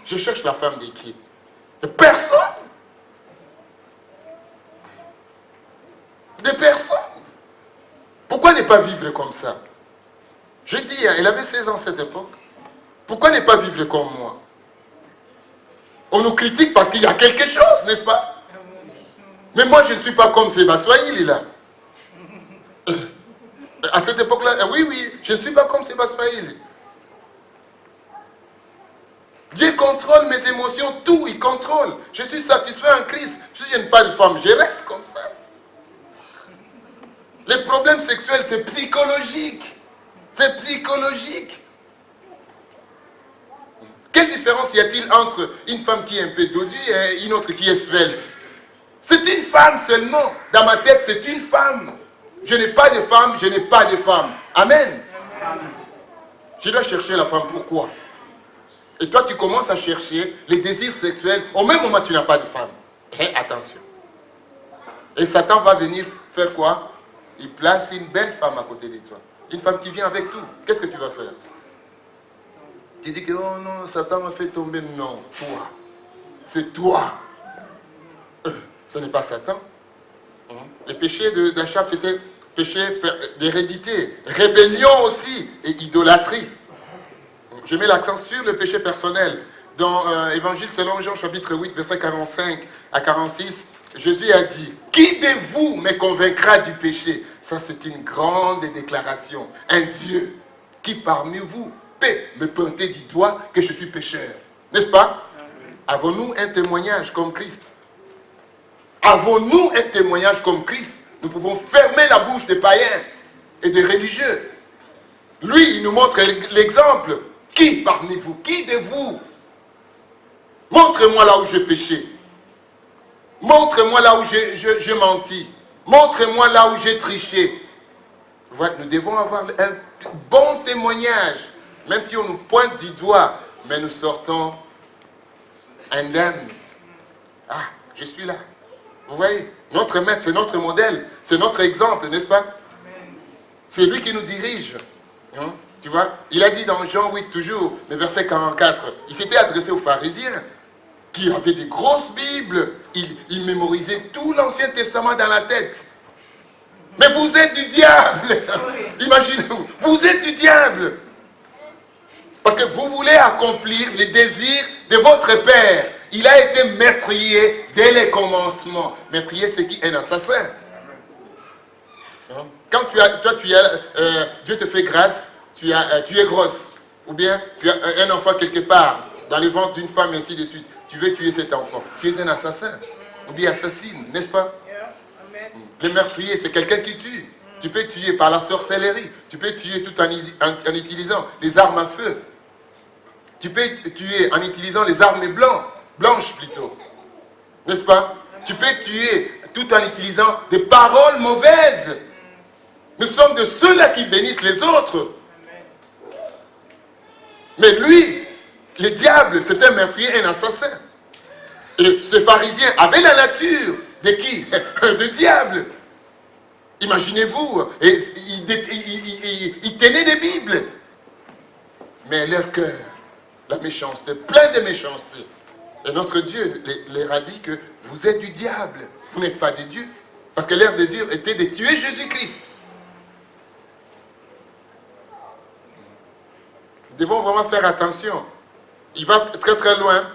Speaker 3: Je cherche la femme de qui? De personne. De personne. Pourquoi ne pas vivre comme ça? Je dis, elle avait 16 ans à cette époque. Pourquoi ne pas vivre comme moi? On nous critique parce qu'il y a quelque chose, n'est-ce pas? Mais moi je ne suis pas comme ces Baswahili là. À cette époque-là, oui, je ne suis pas comme Sébastien. Dieu contrôle mes émotions, tout, il contrôle. Je suis satisfait en Christ. Si je n'ai pas de femme, je reste comme ça. Les problèmes sexuels, c'est psychologique. C'est psychologique. Quelle différence y a-t-il entre une femme qui est un peu dodue et une autre qui est svelte? C'est une femme seulement. Dans ma tête, c'est une femme. Je n'ai pas de femme, je n'ai pas de femme. Amen. Amen. Je dois chercher la femme. Pourquoi? Et toi, tu commences à chercher les désirs sexuels. Au même moment, tu n'as pas de femme. Et attention. Et Satan va venir faire quoi? Il place une belle femme à côté de toi. Une femme qui vient avec tout. Qu'est-ce que tu vas faire? Tu dis que, oh non, Satan m'a fait tomber. Non, toi. C'est toi. Ce n'est pas Satan. Le péché d'Achab, c'était péché d'hérédité, rébellion aussi et idolâtrie. Je mets l'accent sur le péché personnel. Dans Évangile selon Jean, chapitre 8, verset 45 à 46, Jésus a dit, qui de vous me convaincra du péché? Ça, c'est une grande déclaration. Un Dieu qui parmi vous peut me pointer du doigt que je suis pécheur. N'est-ce pas? Avons-nous un témoignage comme Christ? Avons-nous un témoignage comme Christ? Nous pouvons fermer la bouche des païens et des religieux. Lui, il nous montre l'exemple. Qui parmi vous? Qui de vous? Montrez-moi là où j'ai péché. Montrez-moi là où j'ai menti. Montrez-moi là où j'ai triché. Voilà, nous devons avoir un bon témoignage, même si on nous pointe du doigt, mais nous sortons indemnes. Ah, je suis là. Vous voyez, notre maître, c'est notre modèle, c'est notre exemple, n'est-ce pas? C'est lui qui nous dirige. Hein? Tu vois, il a dit dans Jean 8 toujours, le verset 44, il s'était adressé aux pharisiens qui avaient des grosses Bibles. Ils mémorisaient tout l'Ancien Testament dans la tête. Mais vous êtes du diable. Imaginez-vous, vous êtes du diable. Parce que vous voulez accomplir les désirs de votre père. Il a été meurtrier dès les commencements. Meurtrier, c'est qui? Un assassin. Quand Dieu te fait grâce, tu es grosse. Ou bien tu as un enfant quelque part, dans le ventre d'une femme, ainsi de suite. Tu veux tuer cet enfant. Tu es un assassin. Ou bien assassine, n'est-ce pas? Le meurtrier, c'est quelqu'un qui tue. Tu peux tuer par la sorcellerie. Tu peux tuer tout en utilisant les armes à feu. Tu peux tuer en utilisant les armes blanches plutôt. N'est-ce pas? Tu peux tuer tout en utilisant des paroles mauvaises. Nous sommes de ceux-là qui bénissent les autres. Mais lui, le diable, c'est un meurtrier, un assassin. Et ce pharisien avait la nature de qui? De diable. Imaginez-vous, ils tenaient des Bibles. Mais leur cœur, la méchanceté, plein de méchanceté. Et notre Dieu leur a dit que vous êtes du diable, vous n'êtes pas des dieux. Parce que leur désir était de tuer Jésus-Christ. Nous devons vraiment faire attention. Il va très très loin.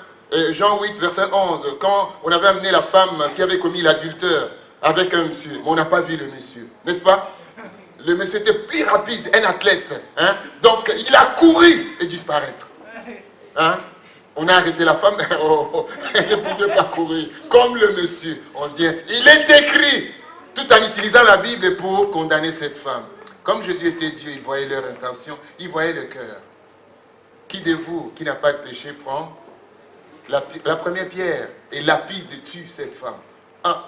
Speaker 3: Jean 8, verset 11. Quand on avait amené la femme qui avait commis l'adultère avec un monsieur, mais on n'a pas vu le monsieur, n'est-ce pas? Le monsieur était plus rapide, un athlète. Hein? Donc il a couru et disparaître. Hein? On a arrêté la femme, elle ne pouvait pas courir. Comme le monsieur, on vient. Il est écrit, tout en utilisant la Bible pour condamner cette femme. Comme Jésus était Dieu, il voyait leur intention, il voyait le cœur. Qui de vous, qui n'a pas de péché, prend la première pierre et lapide et tue cette femme? Ah.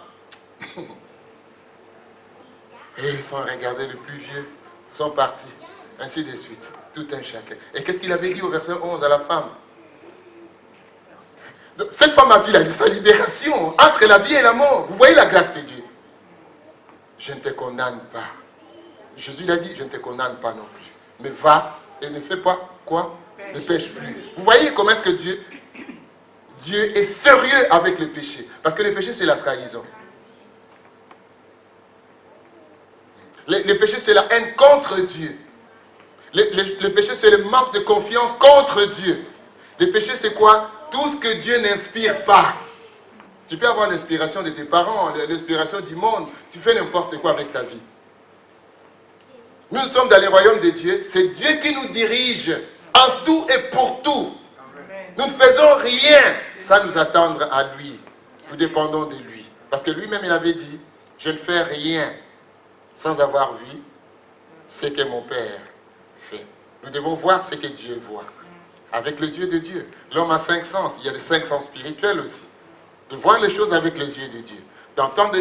Speaker 3: Et ils sont regardés, les plus vieux sont partis. Ainsi de suite. Tout un chacun. Et qu'est-ce qu'il avait dit au verset 11 à la femme? Donc, cette femme a vu sa libération entre la vie et la mort. Vous voyez la grâce de Dieu. Je ne te condamne pas. Jésus l'a dit, je ne te condamne pas non plus. Mais va et ne fais pas quoi? Ne pêche plus. Vous voyez comment est-ce que Dieu est sérieux avec le péché. Parce que le péché, c'est la trahison. Le péché, c'est la haine contre Dieu. Le péché, c'est le manque de confiance contre Dieu. Le péché, c'est quoi? Tout ce que Dieu n'inspire pas. Tu peux avoir l'inspiration de tes parents, l'inspiration du monde. Tu fais n'importe quoi avec ta vie. Nous sommes dans le royaume de Dieu. C'est Dieu qui nous dirige en tout et pour tout. Nous ne faisons rien sans nous attendre à lui. Nous dépendons de lui. Parce que lui-même, il avait dit, je ne fais rien sans avoir vu ce que mon Père fait. Nous devons voir ce que Dieu voit. Avec les yeux de Dieu. L'homme a 5 sens. Il y a des 5 sens spirituels aussi. De voir les choses avec les yeux de Dieu. D'entendre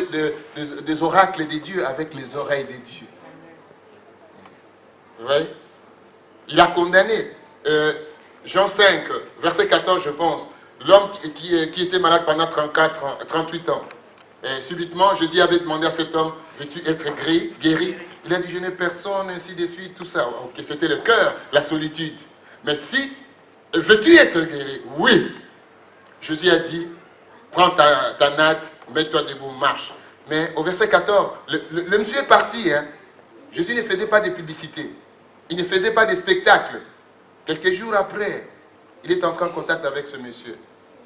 Speaker 3: des oracles de Dieu avec les oreilles de Dieu. Vous voyez? Il a condamné. Jean 5, verset 14, je pense. L'homme qui était malade pendant 38 ans. Et subitement, Jésus avait demandé à cet homme, veux-tu être guéri? Il a dit, je n'ai personne, ainsi de suite, tout ça. Ok, c'était le cœur, la solitude. Mais si, veux-tu être guéri? Oui. Jésus a dit, prends ta natte, mets-toi debout, marche. Mais au verset 14, le monsieur est parti. Hein. Jésus ne faisait pas de publicité. Il ne faisait pas de spectacle. Quelques jours après, il est entré en contact avec ce monsieur.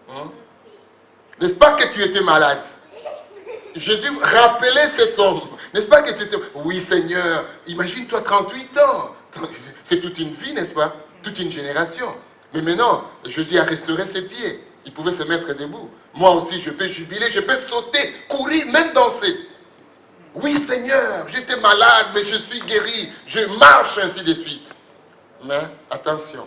Speaker 3: Hein? N'est-ce pas que tu étais malade? Jésus rappelait cet homme. N'est-ce pas que tu étais... Oui, Seigneur, imagine-toi 38 ans. C'est toute une vie, n'est-ce pas? Toute une génération. Mais maintenant, Jésus a restauré ses pieds. Il pouvait se mettre debout. Moi aussi, je peux jubiler, je peux sauter, courir, même danser. Oui, Seigneur, j'étais malade, mais je suis guéri. Je marche, ainsi de suite. Mais attention,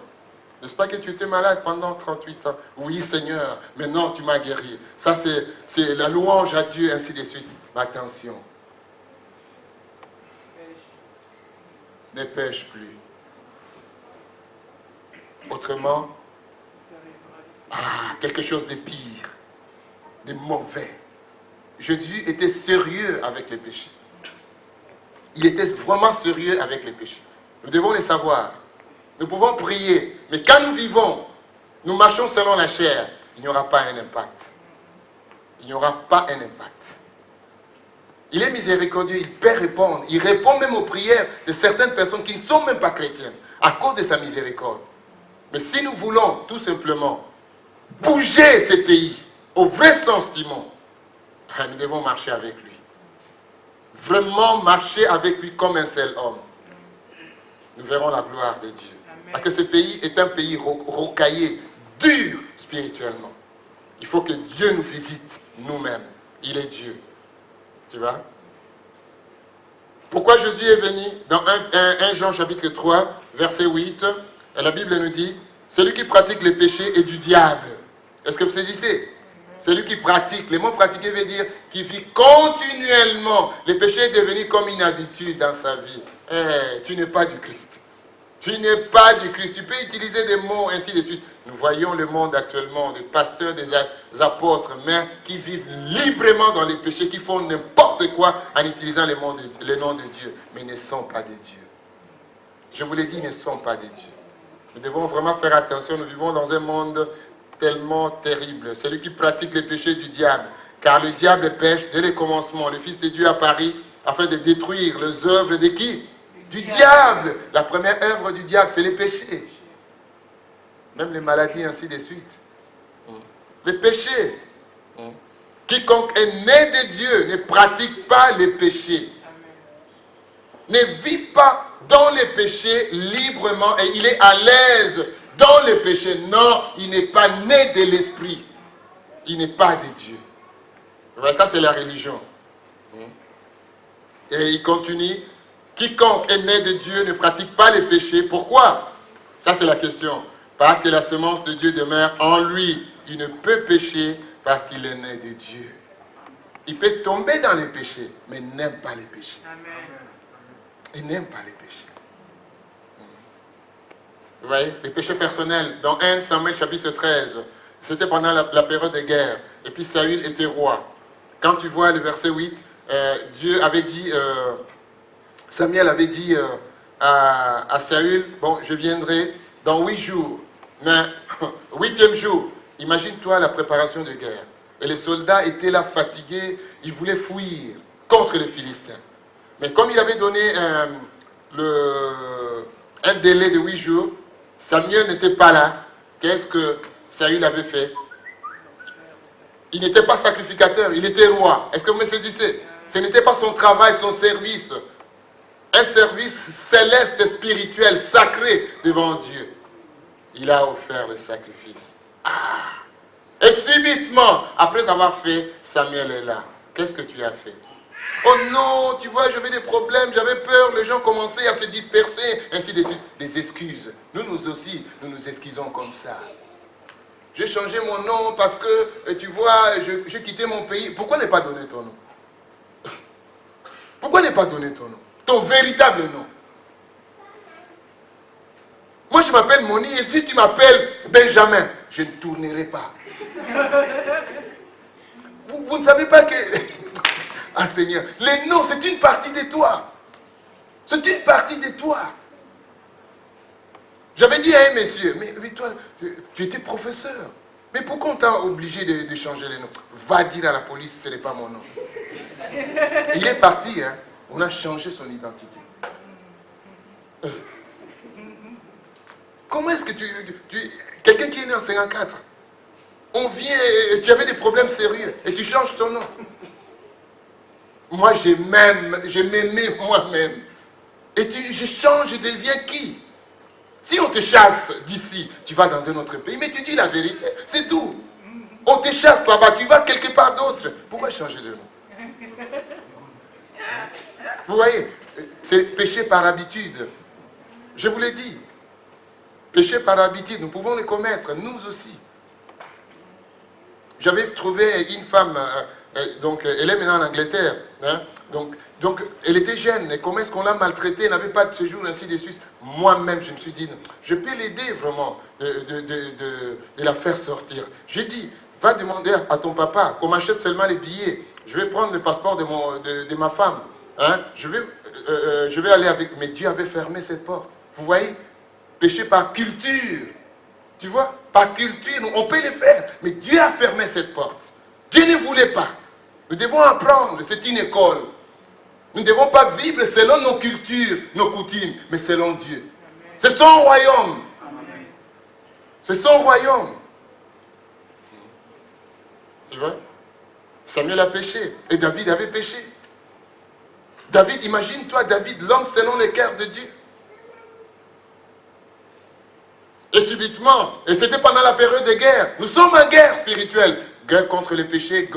Speaker 3: n'est-ce pas que tu étais malade pendant 38 ans? Oui, Seigneur, mais non, tu m'as guéri. Ça, c'est la louange à Dieu, ainsi de suite. Mais attention. ne pêche plus. Autrement, quelque chose de pire, de mauvais. Jésus était sérieux avec les péchés. Il était vraiment sérieux avec les péchés. Nous devons les savoir. Nous pouvons prier, mais quand nous vivons, nous marchons selon la chair, il n'y aura pas un impact. Il n'y aura pas un impact. Il est miséricordieux, il peut répondre. Il répond même aux prières de certaines personnes qui ne sont même pas chrétiennes, à cause de sa miséricorde. Mais si nous voulons tout simplement bouger ces pays au vrai sens du mot, nous devons marcher avec lui. Vraiment marcher avec lui comme un seul homme. Nous verrons la gloire de Dieu. Parce que ce pays est un pays rocaillé, dur spirituellement. Il faut que Dieu nous visite nous-mêmes. Il est Dieu. Tu vois? Pourquoi Jésus est venu? Dans 1 Jean chapitre 3, verset 8, la Bible nous dit, celui qui pratique les péchés est du diable. Est-ce que vous saisissez? Celui qui pratique, le mot pratiquer veut dire qui vit continuellement. Le péché est devenu comme une habitude dans sa vie. Tu n'es pas du Christ. Tu n'es pas du Christ. Tu peux utiliser des mots ainsi de suite. Nous voyons le monde actuellement, des pasteurs, des apôtres, mais qui vivent librement dans les péchés, qui font n'importe quoi en utilisant le nom de Dieu, mais ne sont pas des dieux. Je vous l'ai dit, ils ne sont pas des dieux. Nous devons vraiment faire attention. Nous vivons dans un monde tellement terrible. Celui qui pratique les péchés du diable. Car le diable pêche dès le commencement. Le Fils de Dieu apparaît afin de détruire les œuvres de qui? Du diable. La première œuvre du diable, c'est les péchés. Même les maladies, ainsi de suite. Les péchés. Quiconque est né de Dieu ne pratique pas les péchés. Ne vit pas dans les péchés librement et il est à l'aise dans les péchés. Non, il n'est pas né de l'esprit. Il n'est pas de Dieu. Ça, c'est la religion. Et il continue. Quiconque est né de Dieu ne pratique pas les péchés. Pourquoi? Ça, c'est la question. Parce que la semence de Dieu demeure en lui. Il ne peut pécher parce qu'il est né de Dieu. Il peut tomber dans les péchés, mais n'aime pas les péchés. Il n'aime pas les péchés. Vous voyez, les péchés personnels, dans 1 Samuel chapitre 13, c'était pendant la période de guerre. Et puis Saül était roi. Quand tu vois le verset 8, Dieu avait dit, Samuel avait dit à Saül, bon, je viendrai dans 8 jours. Mais 8e jour, imagine-toi la préparation de guerre. Et les soldats étaient là fatigués, ils voulaient fuir contre les Philistins. Mais comme il avait donné un délai de 8 jours, Samuel n'était pas là. Qu'est-ce que Saül avait fait? Il n'était pas sacrificateur, il était roi. Est-ce que vous me saisissez? Ce n'était pas son travail, son service. Un service céleste, spirituel, sacré devant Dieu. Il a offert le sacrifice. Et subitement, après avoir fait, Samuel est là. Qu'est-ce que tu as fait? Oh non, tu vois, j'avais des problèmes, j'avais peur, les gens commençaient à se disperser, ainsi de suite. Des excuses. Nous aussi, nous nous excusons comme ça. J'ai changé mon nom parce que, tu vois, j'ai quitté mon pays. Pourquoi ne pas donner ton nom? Pourquoi ne pas donner ton nom? Ton véritable nom. Moi, je m'appelle Moni, et si tu m'appelles Benjamin, je ne tournerai pas. Vous ne savez pas que... Ah Seigneur, les noms, c'est une partie de toi. C'est une partie de toi. J'avais dit à un monsieur, mais toi, tu étais professeur. Mais pourquoi on t'a obligé de changer les noms? Va dire à la police, ce n'est pas mon nom. Il est parti, hein. On a changé son identité. Comment est-ce que quelqu'un qui est né en 54, on vient, tu avais des problèmes sérieux, et tu changes ton nom. Moi, je m'aimais moi-même. Et je change, je deviens qui? Si on te chasse d'ici, tu vas dans un autre pays, mais tu dis la vérité, c'est tout. On te chasse là-bas, tu vas quelque part d'autre. Pourquoi changer de nom? Vous voyez, c'est péché par habitude. Je vous l'ai dit. Péché par habitude, nous pouvons le commettre, nous aussi. J'avais trouvé une femme Donc, elle est maintenant en Angleterre. Hein. Donc, elle était jeune. Et comment est-ce qu'on l'a maltraitée? Elle n'avait pas de séjour, ainsi de suite. Moi-même, je me suis dit, je peux l'aider vraiment de la faire sortir. J'ai dit, va demander à ton papa qu'on m'achète seulement les billets. Je vais prendre le passeport de ma femme. Hein. Je vais aller avec... Mais Dieu avait fermé cette porte. Vous voyez? Péché par culture. Tu vois? Par culture, on peut le faire. Mais Dieu a fermé cette porte. Dieu ne voulait pas. Nous devons apprendre. C'est une école. Nous ne devons pas vivre selon nos cultures, nos coutumes, mais selon Dieu. C'est son royaume. C'est son royaume. Tu vois? Samuel a péché. Et David avait péché. David, imagine-toi David, l'homme selon le cœur de Dieu. Et subitement, et c'était pendant la période de guerre. Nous sommes en guerre spirituelle. Guerre contre le péché,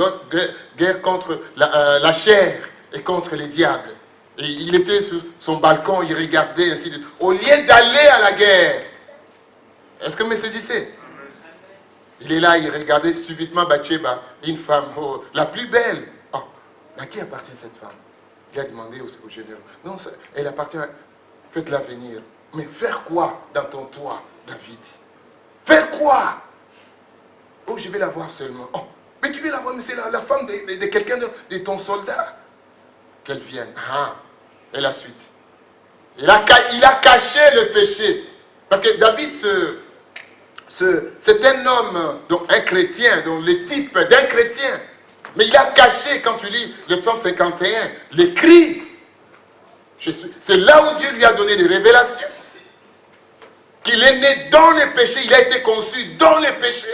Speaker 3: guerre contre la chair et contre les diables. Et il était sur son balcon, il regardait ainsi de suite. Au lieu d'aller à la guerre. Est-ce que vous me saisissez? Il est là, il regardait subitement Bathsheba, une femme la plus belle. Oh, à qui appartient cette femme? Il a demandé au général. Non, elle appartient à... Faites-la venir. Mais faire quoi dans ton toit, David? Faire quoi? Oh, je vais la voir seulement. Oh, mais tu veux la voir, mais c'est la femme de quelqu'un de ton soldat. Qu'elle vienne. Ah, et la suite. Il a caché le péché. Parce que David, c'est un homme, donc un chrétien, donc le type d'un chrétien. Mais il a caché, quand tu lis le psaume 51, les cris. C'est là où Dieu lui a donné des révélations. Qu'il est né dans le péché, il a été conçu dans le péché.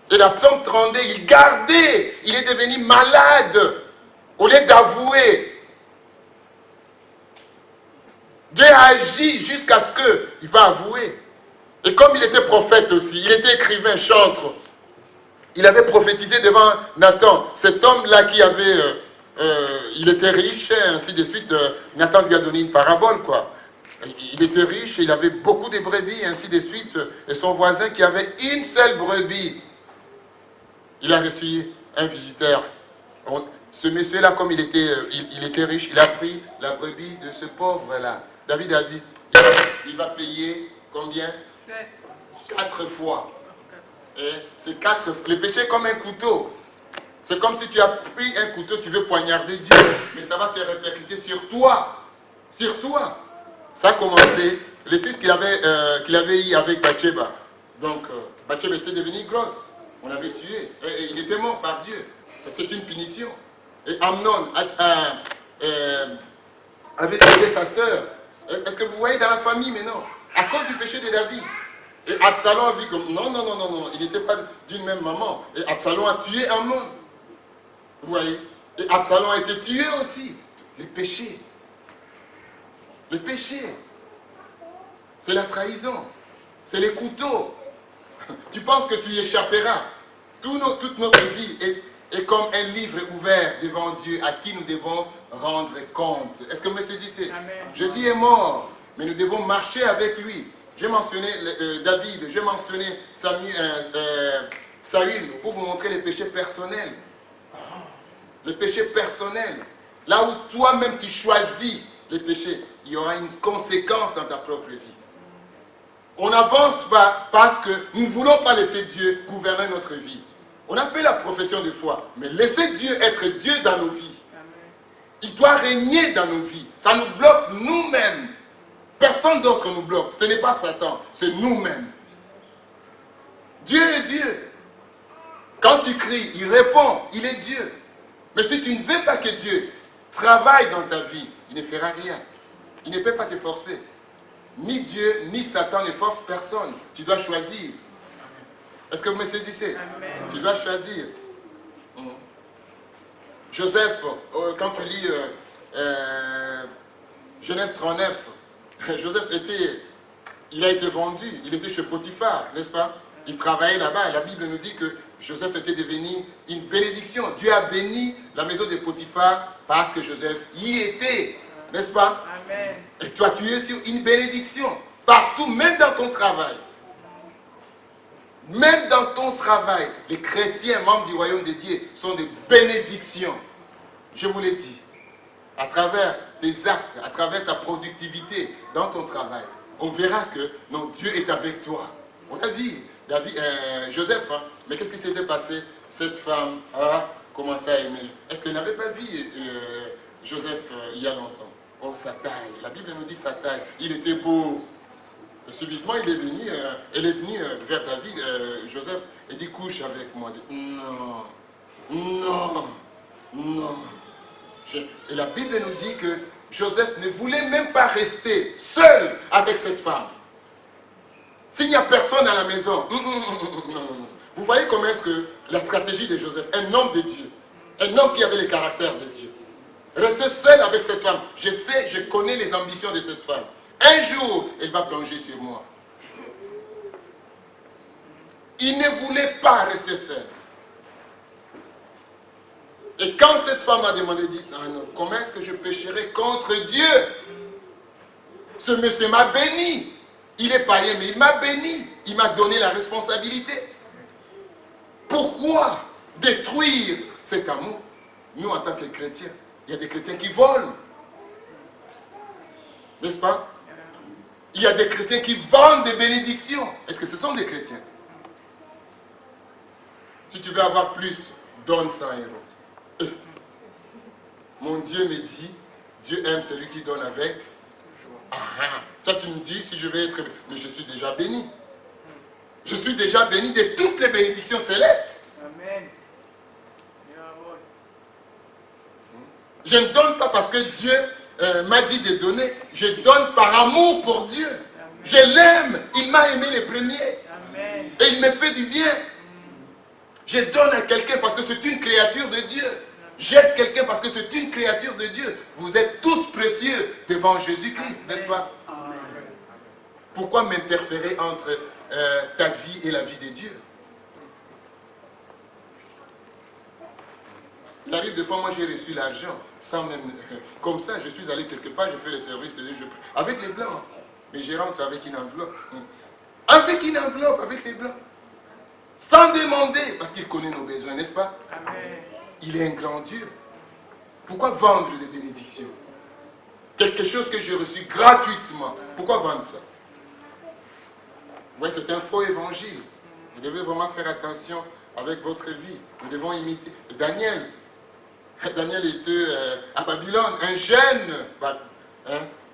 Speaker 3: Et la psaume 32, il gardait, il est devenu malade au lieu d'avouer. Dieu a agi jusqu'à ce qu'il va avouer. Et comme il était prophète aussi, il était écrivain, chantre, il avait prophétisé devant Nathan. Cet homme-là qui avait, il était riche, et ainsi de suite, Nathan lui a donné une parabole, quoi. Il était riche, il avait beaucoup de brebis, ainsi de suite, et son voisin qui avait une seule brebis, il a reçu un visiteur. Ce monsieur-là, comme il était riche, il a pris la brebis de ce pauvre-là. David a dit, il va payer combien? 4 fois. Et c'est 4 fois. Le péché est comme un couteau. C'est comme si tu as pris un couteau, tu veux poignarder Dieu. Mais ça va se répercuter sur toi. Sur toi. Ça a commencé, le fils qu'il avait eu avec Bathsheba. Donc, Bathsheba était devenue grosse. On l'avait tué. Et il était mort par Dieu. Ça, c'est une punition. Et Amnon avait tué sa sœur. Est-ce que vous voyez dans la famille maintenant? À cause du péché de David. Et Absalom a vu comme non, il n'était pas d'une même maman. Et Absalom a tué Amnon. Vous voyez? Et Absalom a été tué aussi. Le péché. Le péché. C'est la trahison. C'est les couteaux. Tu penses que tu y échapperas. Toute notre vie est comme un livre ouvert devant Dieu à qui nous devons rendre compte. Est-ce que vous me saisissez?
Speaker 4: Amen.
Speaker 3: Jésus est mort, mais nous devons marcher avec lui. J'ai mentionné David, j'ai mentionné Saül pour vous montrer les péchés personnels. Les péchés personnels. Là où toi-même tu choisis les péchés, il y aura une conséquence dans ta propre vie. On n'avance pas parce que nous ne voulons pas laisser Dieu gouverner notre vie. On a fait la profession de foi, mais laissez Dieu être Dieu dans nos vies. Il doit régner dans nos vies. Ça nous bloque nous-mêmes. Personne d'autre nous bloque. Ce n'est pas Satan, c'est nous-mêmes. Dieu est Dieu. Quand tu cries, il répond, il est Dieu. Mais si tu ne veux pas que Dieu travaille dans ta vie, il ne fera rien. Il ne peut pas te forcer. Ni Dieu, ni Satan ne force personne. Tu dois choisir. Est-ce que vous me saisissez?
Speaker 4: Amen.
Speaker 3: Tu dois choisir. Joseph, quand tu lis Genèse 39, Joseph il a été vendu, il était chez Potiphar, n'est-ce pas? Il travaillait là-bas. La Bible nous dit que Joseph était devenu une bénédiction. Dieu a béni la maison de Potiphar parce que Joseph y était, n'est-ce pas?
Speaker 4: Amen.
Speaker 3: Et toi, tu es sur une bénédiction, partout, même dans ton travail. Même dans ton travail, les chrétiens, membres du royaume de Dieu, sont des bénédictions. Je vous l'ai dit. À travers tes actes, à travers ta productivité dans ton travail, on verra que non, Dieu est avec toi. On a vu Joseph, hein, mais qu'est-ce qui s'était passé? Cette femme a commencé à aimer. Est-ce qu'elle n'avait pas vu Joseph il y a longtemps? Oh, sa taille. La Bible nous dit sa taille. Il était beau. Et subitement, elle est venue vers David, Joseph, et dit, couche avec moi. Il dit, non, non, non. Et la Bible nous dit que Joseph ne voulait même pas rester seul avec cette femme. S'il n'y a personne à la maison, non, non, non. Vous voyez comment est-ce que la stratégie de Joseph, un homme de Dieu, un homme qui avait le caractère de Dieu, rester seul avec cette femme. Je sais, je connais les ambitions de cette femme. Un jour, elle va plonger sur moi. Il ne voulait pas rester seul. Et quand cette femme a demandé, dit, non, non, comment est-ce que je pécherai contre Dieu? Ce monsieur m'a béni. Il est païen, mais il m'a béni. Il m'a donné la responsabilité. Pourquoi détruire cet amour? Nous, en tant que chrétiens, il y a des chrétiens qui volent. N'est-ce pas? Il y a des chrétiens qui vendent des bénédictions. Est-ce que ce sont des chrétiens? Si tu veux avoir plus, donne 100 €. Mon Dieu me dit, Dieu aime celui qui donne avec. Toi tu me dis si je vais être... Mais je suis déjà béni. Je suis déjà béni de toutes les bénédictions célestes.
Speaker 4: Amen.
Speaker 3: Je ne donne pas parce que Dieu m'a dit de donner. Je donne par amour pour Dieu. Je l'aime. Il m'a aimé le premier.
Speaker 4: Amen.
Speaker 3: Et il me fait du bien. Je donne à quelqu'un parce que c'est une créature de Dieu. J'aide quelqu'un parce que c'est une créature de Dieu. Vous êtes tous précieux devant Jésus-Christ, n'est-ce pas?
Speaker 4: Amen.
Speaker 3: Pourquoi m'interférer entre ta vie et la vie de Dieu? Il arrive des fois, moi j'ai reçu l'argent, sans même... Comme ça, je suis allé quelque part, je fais le service de Dieu, avec les blancs. Mais je rentre avec une enveloppe. Avec une enveloppe, avec les blancs. Sans demander, parce qu'il connaît nos besoins, n'est-ce pas?
Speaker 4: Amen.
Speaker 3: Il est un grand Dieu. Pourquoi vendre des bénédictions? Quelque chose que j'ai reçu gratuitement. Pourquoi vendre ça? Oui, c'est un faux évangile. Vous devez vraiment faire attention avec votre vie. Nous devons imiter. Daniel était à Babylone, un jeune.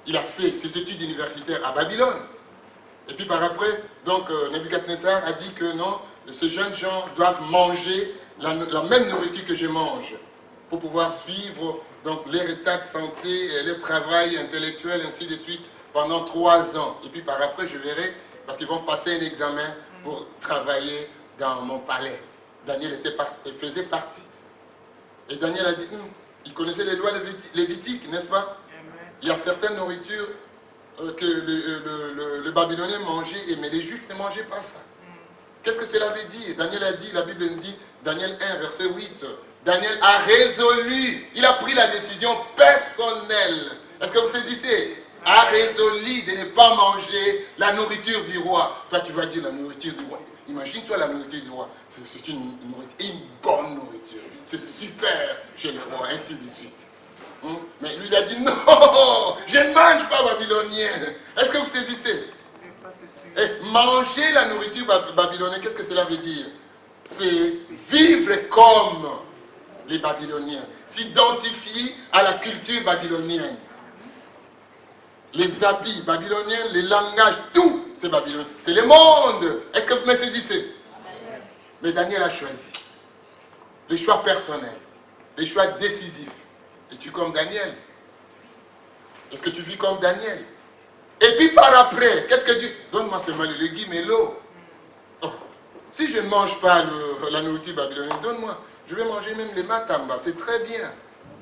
Speaker 3: Il a fait ses études universitaires à Babylone. Et puis par après, donc Nebuchadnezzar a dit que non, ces jeunes gens doivent manger la même nourriture que je mange pour pouvoir suivre donc leur état de santé, leur travail intellectuel, ainsi de suite, pendant 3 ans. Et puis par après, je verrai, parce qu'ils vont passer un examen pour travailler dans mon palais. Daniel faisait partie. Et Daniel a dit, il connaissait les lois lévitiques, n'est-ce pas? Il y a certaines nourritures que le Babylonien mangeait, mais les Juifs ne mangeaient pas ça. Qu'est-ce que cela veut dire? Daniel a dit, la Bible nous dit, Daniel 1, verset 8, Daniel a résolu, il a pris la décision personnelle. Est-ce que vous saisissez? A résolu de ne pas manger la nourriture du roi. Toi, tu vas dire la nourriture du roi. Imagine-toi la nourriture du roi. C'est une nourriture, une bonne nourriture. C'est super chez le roi, ainsi de suite. Mais lui, il a dit, non, je ne mange pas babylonien. Est-ce que vous saisissez? Et manger la nourriture babylonienne, qu'est-ce que cela veut dire? C'est vivre comme les Babyloniens, s'identifier à la culture babylonienne. Les habits babyloniens, les langages, tout, c'est babylonien. C'est le monde. Est-ce que vous me saisissez? Mais Daniel a choisi. Les choix personnels, les choix décisifs. Es-tu comme Daniel? Est-ce que tu vis comme Daniel? Et puis par après, qu'est-ce que Dieu... Donne-moi seulement le légumes et l'eau. Oh. Si je ne mange pas la nourriture babylonienne, donne-moi. Je vais manger même les matamba. C'est très bien.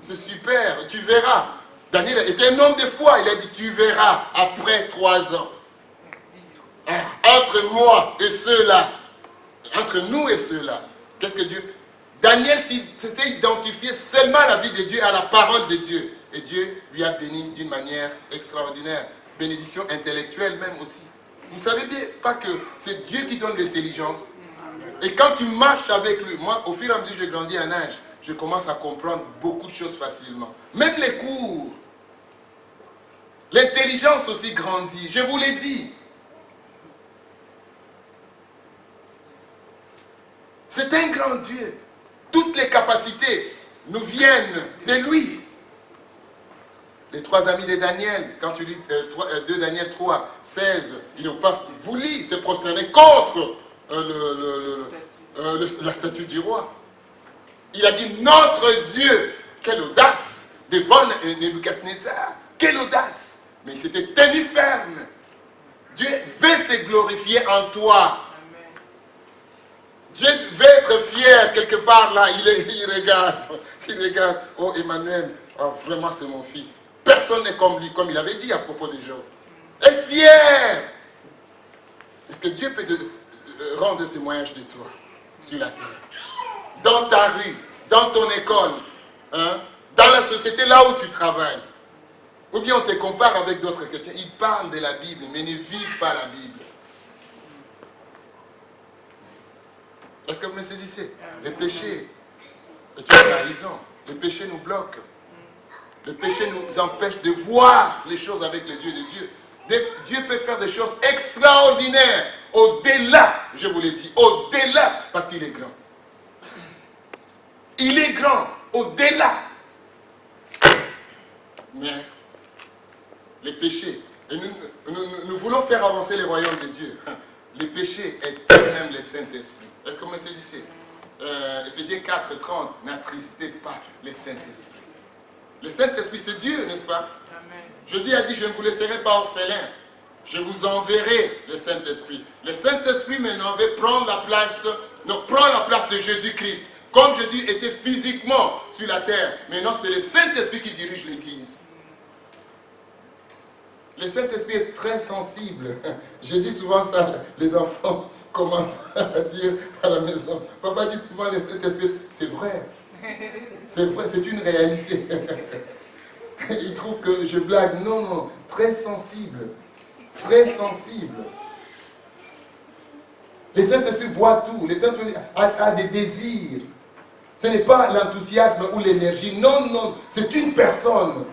Speaker 3: C'est super. Tu verras. Daniel était un homme de foi. Il a dit, tu verras après 3 ans. Entre moi et ceux-là. Entre nous et ceux-là. Qu'est-ce que Dieu... Daniel s'était identifié seulement à la vie de Dieu, à la parole de Dieu. Et Dieu lui a béni d'une manière extraordinaire. Bénédiction intellectuelle même aussi. Vous savez bien, pas que c'est Dieu qui donne l'intelligence, Et quand tu marches avec lui, moi, au fur et à mesure que je grandis en âge, je commence à comprendre beaucoup de choses facilement. Même les cours. L'intelligence aussi grandit. Je vous l'ai dit. C'est un grand Dieu. Toutes les capacités nous viennent de lui. Les 3 amis de Daniel, quand tu lis 2 Daniel 3, 16, ils n'ont pas voulu se prosterner contre la statue du roi. Il a dit notre Dieu. Quelle audace devant Nebuchadnezzar. Quelle audace. Mais il s'était tenu ferme. Dieu veut se glorifier en toi. Dieu veut être fier quelque part là. Il regarde. Oh Emmanuel, oh, vraiment c'est mon fils. Personne n'est comme lui, comme il avait dit à propos des gens. Et fier. Est-ce que Dieu peut te rendre témoignage de toi sur la terre? Dans ta rue, dans ton école, hein, dans la société là où tu travailles. Ou bien on te compare avec d'autres chrétiens. Ils parlent de la Bible, mais ne vivent pas la Bible. Est-ce que vous me saisissez? Les péchés, et tu as raison, les péchés nous bloquent. Le péché nous empêche de voir les choses avec les yeux de Dieu. Dieu peut faire des choses extraordinaires, au-delà, je vous l'ai dit, au-delà, parce qu'il est grand. Il est grand, au-delà. Mais les péchés, et nous voulons faire avancer le royaume de Dieu. Les péchés est même le Saint-Esprit. Est-ce que vous me saisissez? Éphésiens 4, 30, n'attristez pas le Saint-Esprit. Le Saint-Esprit, c'est Dieu, n'est-ce pas? Amen. Jésus a dit, je ne vous laisserai pas orphelin. Je vous enverrai le Saint-Esprit. Le Saint-Esprit maintenant veut prendre la place de Jésus-Christ. Comme Jésus était physiquement sur la terre, maintenant c'est le Saint-Esprit qui dirige l'Église. Le Saint-Esprit est très sensible. Je dis souvent ça, les enfants commencent à dire à la maison. Papa dit souvent le Saint-Esprit, c'est vrai. C'est vrai, c'est une réalité. Il trouve que je blague. Non, non, très sensible. Très sensible. Le Saint-Esprit voit tout. Le Saint-Esprit a des désirs. Ce n'est pas l'enthousiasme ou l'énergie. Non, non, c'est une personne.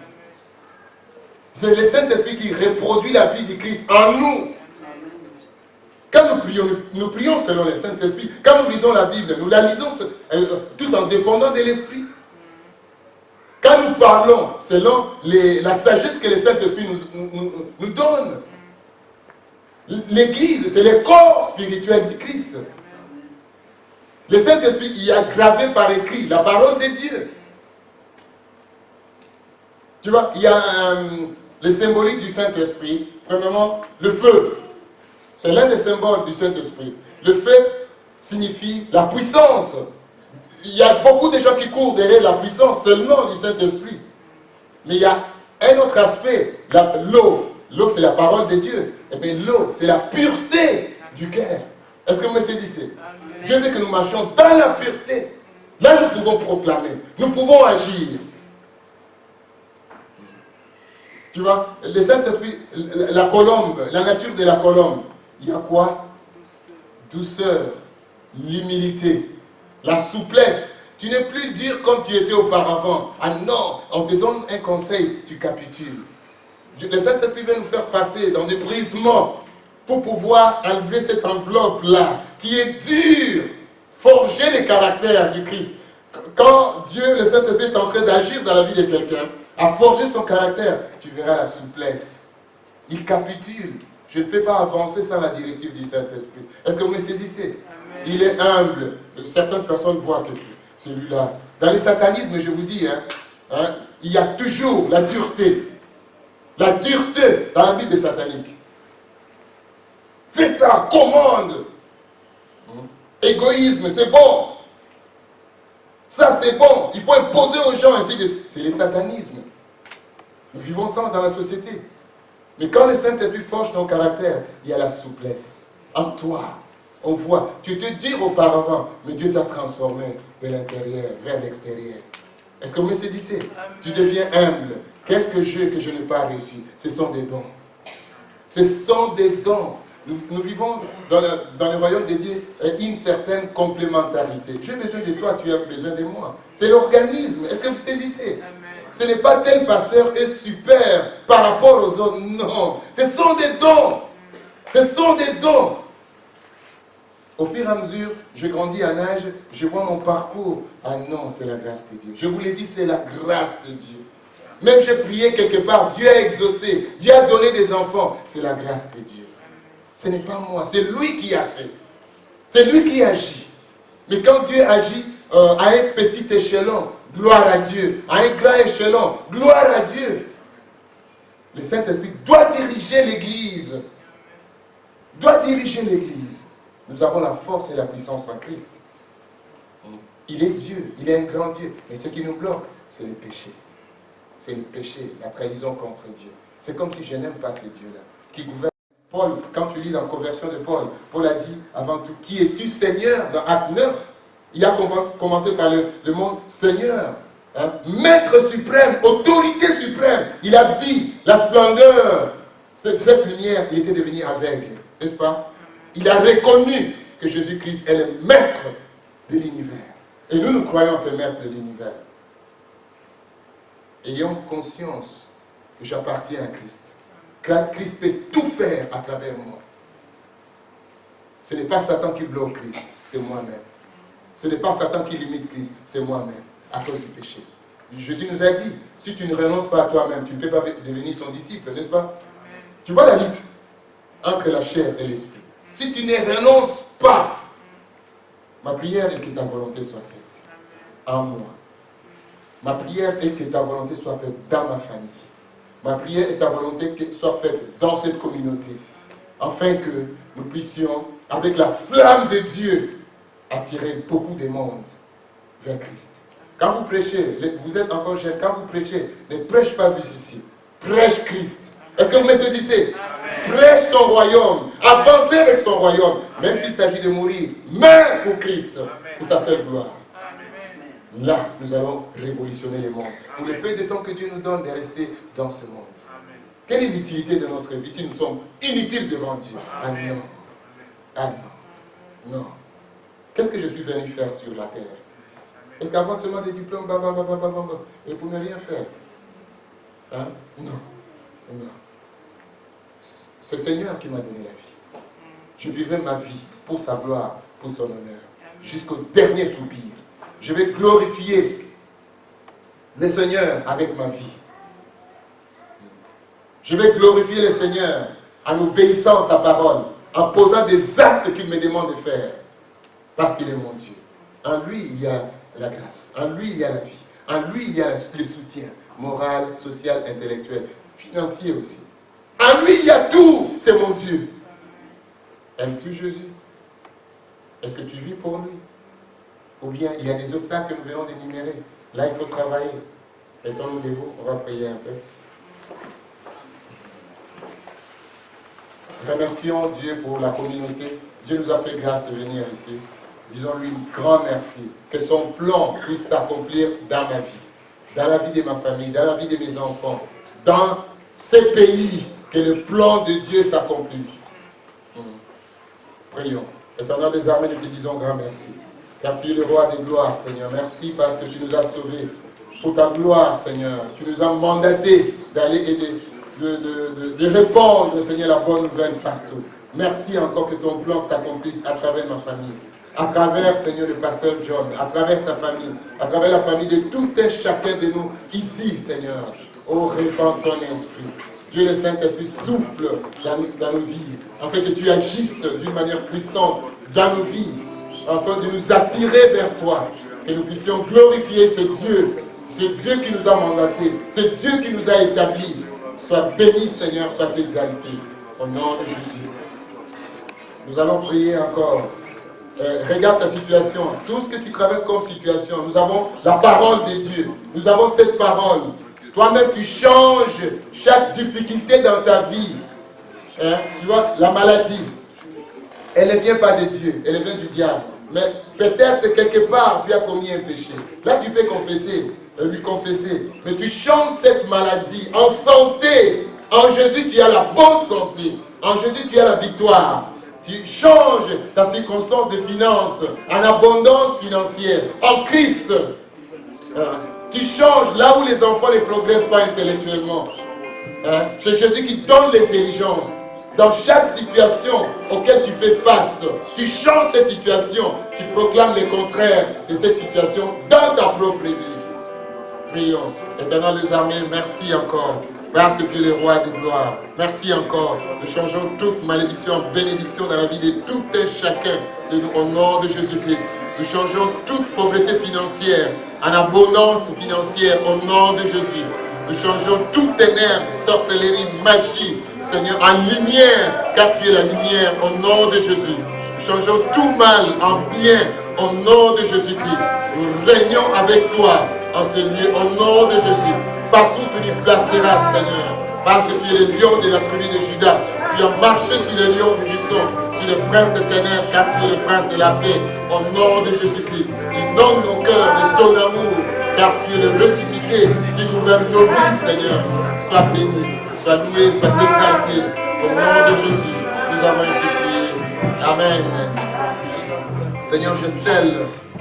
Speaker 3: C'est le Saint-Esprit qui reproduit la vie du Christ en nous. Quand nous prions selon le Saint-Esprit. Quand nous lisons la Bible, nous la lisons tout en dépendant de l'Esprit. Quand nous parlons selon la sagesse que le Saint-Esprit nous donne. L'Église, c'est le corps spirituel du Christ. Le Saint-Esprit y a gravé par écrit la parole de Dieu. Tu vois, il y a le symbolique du Saint-Esprit. Premièrement, le feu. C'est l'un des symboles du Saint-Esprit. Le feu signifie la puissance. Il y a beaucoup de gens qui courent derrière la puissance seulement du Saint-Esprit. Mais il y a un autre aspect, l'eau. L'eau, c'est la parole de Dieu. Et bien l'eau, c'est la pureté du cœur. Est-ce que vous me saisissez? Amen. Dieu veut que nous marchions dans la pureté. Là, nous pouvons proclamer. Nous pouvons agir. Tu vois, le Saint-Esprit, la colombe, la nature de la colombe, il y a quoi? Douceur, l'humilité, la souplesse. Tu n'es plus dur comme tu étais auparavant. Ah non, on te donne un conseil, tu capitules. Le Saint-Esprit veut nous faire passer dans des brisements pour pouvoir enlever cette enveloppe-là qui est dure, forger le caractère du Christ. Quand Dieu, le Saint-Esprit, est en train d'agir dans la vie de quelqu'un, à forger son caractère, tu verras la souplesse. Il capitule. Je ne peux pas avancer sans la directive du Saint-Esprit. Est-ce que vous me saisissez? Amen. Il est humble. Certaines personnes voient que celui-là. Dans le satanisme, je vous dis, il y a toujours la dureté. La dureté dans la Bible satanique. Fais ça, commande. Égoïsme, c'est bon. Ça, c'est bon. Il faut imposer aux gens ainsi de... C'est le satanisme. Nous vivons ça dans la société. Mais quand le Saint-Esprit forge ton caractère, il y a la souplesse. En toi, on voit. Tu étais dur auparavant, mais Dieu t'a transformé de l'intérieur vers l'extérieur. Est-ce que vous me saisissez? Amen. Tu deviens humble. Qu'est-ce que j'ai que je n'ai pas reçu? Ce sont des dons. Ce sont des dons. Nous vivons dans le royaume de Dieu une certaine complémentarité. J'ai besoin de toi, tu as besoin de moi. C'est l'organisme. Est-ce que vous saisissez? Ce n'est pas tel pasteur est super par rapport aux autres. Non. Ce sont des dons. Ce sont des dons. Au fur et à mesure, je grandis en âge, je vois mon parcours. Ah non, c'est la grâce de Dieu. Je vous l'ai dit, c'est la grâce de Dieu. Même j'ai prié quelque part, Dieu a exaucé, Dieu a donné des enfants. C'est la grâce de Dieu. Ce n'est pas moi, c'est lui qui a fait. C'est lui qui agit. Mais quand Dieu agit à un petit échelon, gloire à Dieu. À un grand échelon, gloire à Dieu. Le Saint-Esprit doit diriger l'Église. Doit diriger l'Église. Nous avons la force et la puissance en Christ. Il est Dieu, il est un grand Dieu. Mais ce qui nous bloque, c'est le péché. C'est le péché, la trahison contre Dieu. C'est comme si je n'aime pas ce Dieu-là, qui gouverne. Paul, quand tu lis dans la conversion de Paul, Paul a dit avant tout, qui es-tu Seigneur dans Acte 9? Il a commencé par le mot Seigneur, hein? Maître suprême, autorité suprême. Il a vu la splendeur, cette lumière, il était devenu aveugle, n'est-ce pas? Il a reconnu que Jésus-Christ est le maître de l'univers. Et nous, nous croyons ce maître de l'univers. Ayons conscience que j'appartiens à Christ. Christ peut tout faire à travers moi. Ce n'est pas Satan qui bloque Christ, c'est moi-même. Ce n'est pas Satan qui limite Christ, c'est moi-même, à cause du péché. Jésus nous a dit, si tu ne renonces pas à toi-même, tu ne peux pas devenir son disciple, n'est-ce pas? Tu vois la lutte entre la chair et l'esprit. Si tu ne renonces pas, ma prière est que ta volonté soit faite en moi. Ma prière est que ta volonté soit faite dans ma famille. Ma prière est ta volonté qu'elle soit faite dans cette communauté, afin que nous puissions, avec la flamme de Dieu, attirer beaucoup de monde vers Christ. Quand vous prêchez, vous êtes encore jeune, quand vous prêchez, ne prêche pas ici, prêche Christ. Est-ce que vous me saisissez? Prêche son royaume, avancez avec son royaume, même s'il s'agit de mourir, mais pour Christ, pour sa seule gloire. Là, nous allons révolutionner le monde. Pour le peu de temps que Dieu nous donne de rester dans ce monde. Quelle est l'utilité de notre vie si nous sommes inutiles devant Dieu? Ah non. Ah non. Non. Qu'est-ce que je suis venu faire sur la terre? Est-ce qu'avoir seulement des diplômes, et pour ne rien faire? Hein? Non. Non. C'est le Seigneur qui m'a donné la vie. Je vivrai ma vie pour sa gloire, pour son honneur, jusqu'au dernier soupir. Je vais glorifier le Seigneur avec ma vie. Je vais glorifier le Seigneur en obéissant à sa parole, en posant des actes qu'il me demande de faire, parce qu'il est mon Dieu. En lui, il y a la grâce. En lui, il y a la vie. En lui, il y a le soutien moral, social, intellectuel, financier aussi. En lui, il y a tout. C'est mon Dieu. Aimes-tu Jésus? Est-ce que tu vis pour lui? Ou bien il y a des obstacles que nous venons d'énumérer. Là, il faut travailler. Mettons-nous debout, on va prier un peu. Remercions Dieu pour la communauté. Dieu nous a fait grâce de venir ici. Disons-lui un grand merci. Que son plan puisse s'accomplir dans ma vie, dans la vie de ma famille, dans la vie de mes enfants, dans ce pays, que le plan de Dieu s'accomplisse. Prions. Éternel des armées, nous te disons grand merci. Car tu es le roi des gloires, Seigneur. Merci parce que tu nous as sauvés pour ta gloire, Seigneur. Tu nous as mandatés d'aller et de répandre, Seigneur, la bonne nouvelle partout. Merci encore que ton plan s'accomplisse à travers ma famille, à travers, Seigneur, le pasteur John, à travers sa famille, à travers la famille de tout un chacun de nous ici, Seigneur. Oh, répands ton esprit. Dieu le Saint-Esprit souffle dans nos vies, afin que tu agisses d'une manière puissante dans nos vies, afin de nous attirer vers toi, que nous puissions glorifier ce Dieu qui nous a mandatés, ce Dieu qui nous a établis. Sois béni, Seigneur, sois exalté. Au nom de Jésus. Nous allons prier encore. Regarde ta situation, tout ce que tu traverses comme situation. Nous avons la parole de Dieu. Nous avons cette parole. Toi-même, tu changes chaque difficulté dans ta vie. Hein? Tu vois, la maladie, elle ne vient pas de Dieu, elle vient du diable. Mais peut-être quelque part, tu as commis un péché. Là, tu peux confesser, lui confesser. Mais tu changes cette maladie en santé. En Jésus, tu as la bonne santé. En Jésus, tu as la victoire. Tu changes ta circonstance de finance en abondance financière. En Christ, tu changes là où les enfants ne progressent pas intellectuellement. C'est Jésus qui donne l'intelligence. Dans chaque situation auquel tu fais face, tu changes cette situation. Tu proclames le contraire de cette situation dans ta propre vie. Prions. Éternel des armées, merci encore. Parce que tu es le roi de gloire. Merci encore. Nous changeons toute malédiction en bénédiction dans la vie de tout un chacun de nous, au nom de Jésus-Christ. Nous changeons toute pauvreté financière en abondance financière au nom de Jésus. Nous changeons toute ténèbres, sorcellerie, magie, Seigneur, en lumière, car tu es la lumière au nom de Jésus. Nous changeons tout mal en bien au nom de Jésus-Christ. Nous régnons avec toi en ce lieu au nom de Jésus. Partout tu nous placeras, Seigneur, parce que tu es le lion de la tribu de Judas. Tu as marché sur les lions rugissants, sur le prince des ténèbres, car tu es le prince de la paix, au nom de Jésus-Christ. Inonde nos cœurs de ton amour, car tu es le ressuscité qui gouverne nos vies, Seigneur. Sois béni, sois loué, sois exalté, au nom de Jésus. Nous avons ainsi prié. Amen. Seigneur, je scelle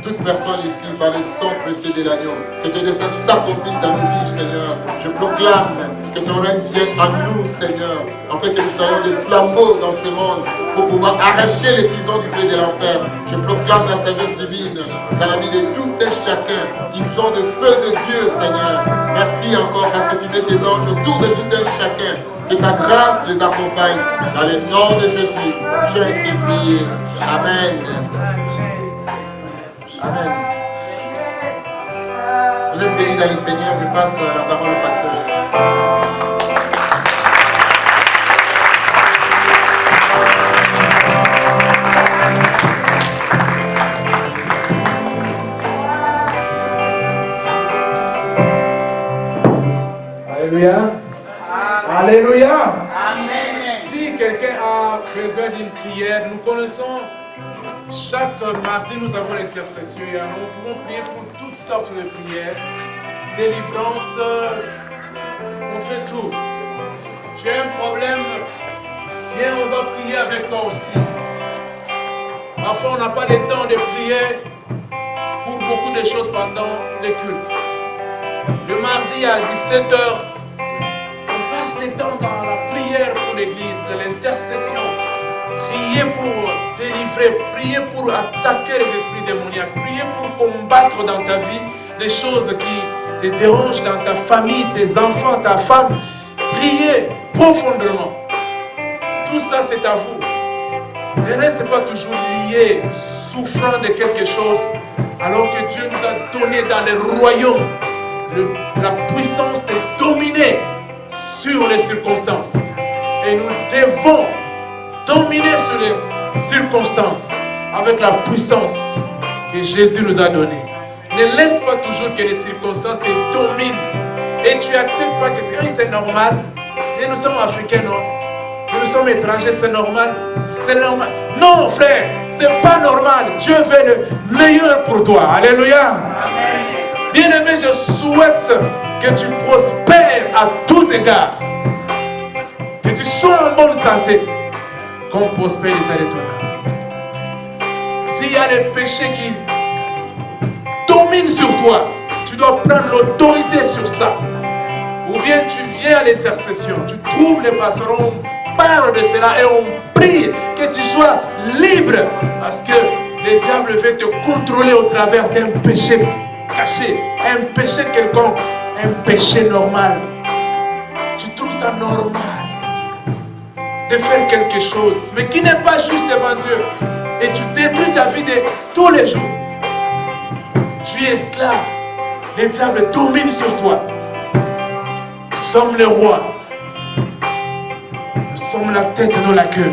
Speaker 3: toute personne ici par le sang précieux de l'agneau. Que tes desseins s'accomplissent dans nos vies, Seigneur. Je proclame que ton règne vienne en nous, Seigneur. En fait, que nous soyons des flambeaux dans ce monde pour pouvoir arracher les tisons du feu de l'enfer. Je proclame la sagesse divine dans la vie de tout un chacun qui sont de feu de Dieu, Seigneur. Merci encore parce que tu mets tes anges autour de tout un chacun. Que ta grâce les accompagne. Dans le nom de Jésus, j'ai ainsi prié. Amen. Amen. Vous êtes bénis dans le Seigneur. Je passe la parole au pasteur.
Speaker 1: Alléluia. Alléluia.
Speaker 4: Amen.
Speaker 1: Si quelqu'un a besoin d'une prière, nous connaissons, chaque mardi nous avons l'intercession. Nous pouvons prier pour toutes sortes de prières. Délivrance, on fait tout. Tu as un problème, viens, on va prier avec toi aussi. Parfois on n'a pas le temps de prier pour beaucoup de choses pendant les cultes. Le mardi à 17h, on passe le temps dans la prière pour l'église, de l'intercession. Prier pour délivrer, prier pour attaquer les esprits démoniaques, prier pour combattre dans ta vie les choses qui te dérangent dans ta famille, tes enfants, ta femme. Priez profondément. Tout ça c'est à vous. Ne restez pas toujours liés, souffrant de quelque chose, alors que Dieu nous a donné dans le royaume la puissance de dominer sur les circonstances. Et nous devons dominer sur les circonstances avec la puissance que Jésus nous a donnée. Ne laisse pas toujours que les circonstances te dominent. Et tu n'acceptes pas que c'est normal. Et nous sommes africains, non? Nous sommes étrangers, c'est normal. C'est normal. Non, frère, c'est pas normal. Dieu veut le meilleur pour toi. Alléluia.
Speaker 4: Amen.
Speaker 1: Bien-aimé, je souhaite que tu prospères à tous égards. Que tu sois en bonne santé. Qu'on prospère l'état de ton âme. S'il y a des péchés qui dominent sur toi, tu dois prendre l'autorité sur ça. Ou bien tu viens à l'intercession, tu trouves les pasteurs, on parle de cela et on prie que tu sois libre. Parce que le diable veut te contrôler au travers d'un péché caché, un péché quelconque, un péché normal. Tu trouves ça normal de faire quelque chose, mais qui n'est pas juste devant Dieu. Et tu détruis ta vie de tous les jours. Tu es esclave. Le diable domine sur toi. Nous sommes les rois. Nous sommes la tête et non la queue.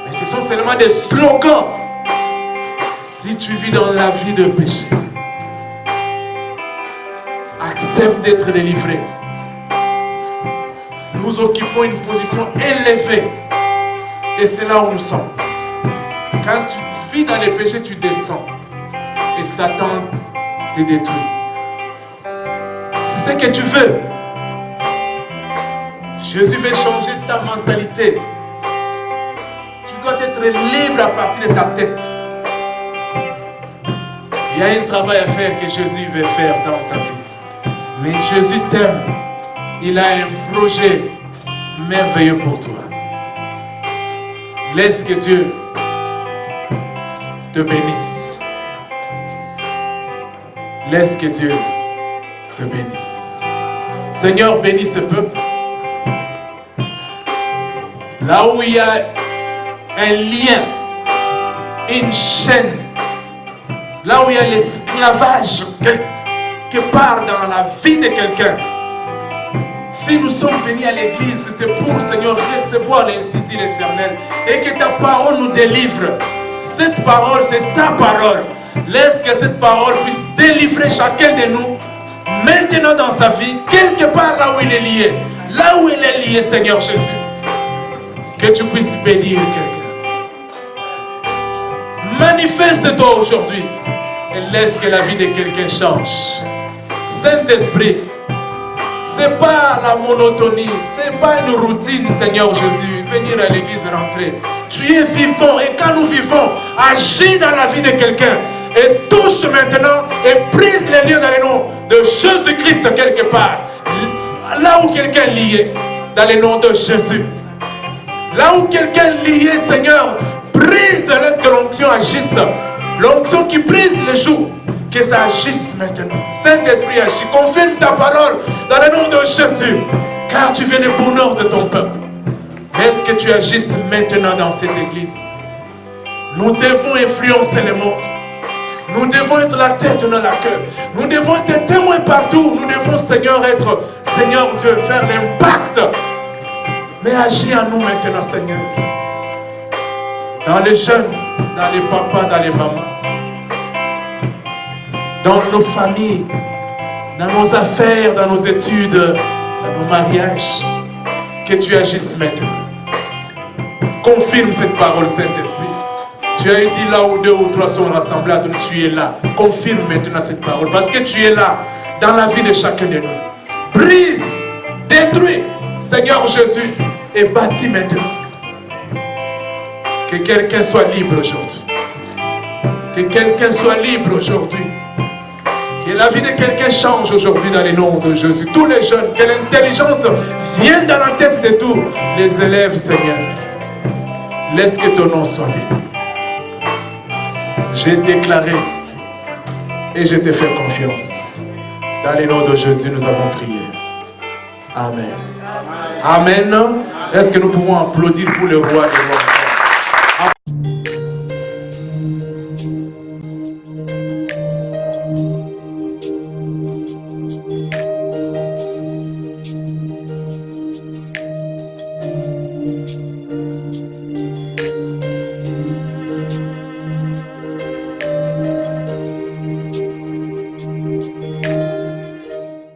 Speaker 1: Mais ce sont seulement des slogans. Si tu vis dans la vie de péché, accepte d'être délivré. Nous occupons une position élevée. Et c'est là où nous sommes. Quand tu vis dans les péchés, tu descends. Et Satan te détruit. C'est ce que tu veux. Jésus veut changer ta mentalité. dois être libre à partir de ta tête. Il y a un travail à faire que Jésus veut faire dans ta vie. Mais Jésus t'aime. Il a un projet merveilleux pour toi. Laisse que Dieu te bénisse. Laisse que Dieu te bénisse. Seigneur, bénis ce peuple. Là où il y a un lien, une chaîne, là où il y a l'esclavage quelque part dans la vie de quelqu'un. Si nous sommes venus à l'église, c'est pour, Seigneur, recevoir l'incité de l'Éternel et que ta parole nous délivre. Cette parole, c'est ta parole. Laisse que cette parole puisse délivrer chacun de nous maintenant dans sa vie, quelque part là où il est lié. Là où il est lié, Seigneur Jésus. Que tu puisses bénir quelqu'un. Manifeste-toi aujourd'hui et laisse que la vie de quelqu'un change. Saint-Esprit, ce n'est pas la monotonie, ce n'est pas une routine, Seigneur Jésus, venir à l'église et rentrer. Tu es vivant et quand nous vivons, agis dans la vie de quelqu'un et touche maintenant et brise les liens dans le nom de Jésus-Christ quelque part. Là où quelqu'un est lié, dans le nom de Jésus. Là où quelqu'un est lié, Seigneur, brise, laisse que l'onction agisse. L'onction qui brise les joues, que ça agisse maintenant. Saint-Esprit agit, confirme ta parole dans le nom de Jésus, car tu veux le bonheur de ton peuple. Laisse que tu agisses maintenant dans cette église. Nous devons influencer le monde. Nous devons être la tête, non la queue. Nous devons être témoins partout. Nous devons, Seigneur, être, Seigneur Dieu, faire l'impact. Mais agis en nous maintenant, Seigneur. Dans les jeunes, dans les papas, dans les mamans. Dans nos familles, dans nos affaires, dans nos études, dans nos mariages. Que tu agisses maintenant. Confirme cette parole, Saint-Esprit. Tu as dit là où 2 ou 3 sont rassemblés, tu es là. Confirme maintenant cette parole. Parce que tu es là, dans la vie de chacun de nous. Brise, détruis, Seigneur Jésus, et bâtis maintenant. Que quelqu'un soit libre aujourd'hui. Que quelqu'un soit libre aujourd'hui. Que la vie de quelqu'un change aujourd'hui dans le nom de Jésus. Tous les jeunes, que l'intelligence vienne dans la tête de tous les élèves, Seigneur. Laisse que ton nom soit béni. J'ai déclaré et je te fais confiance. Dans le nom de Jésus, nous avons prié. Amen. Amen. Est-ce que nous pouvons applaudir pour le roi des rois?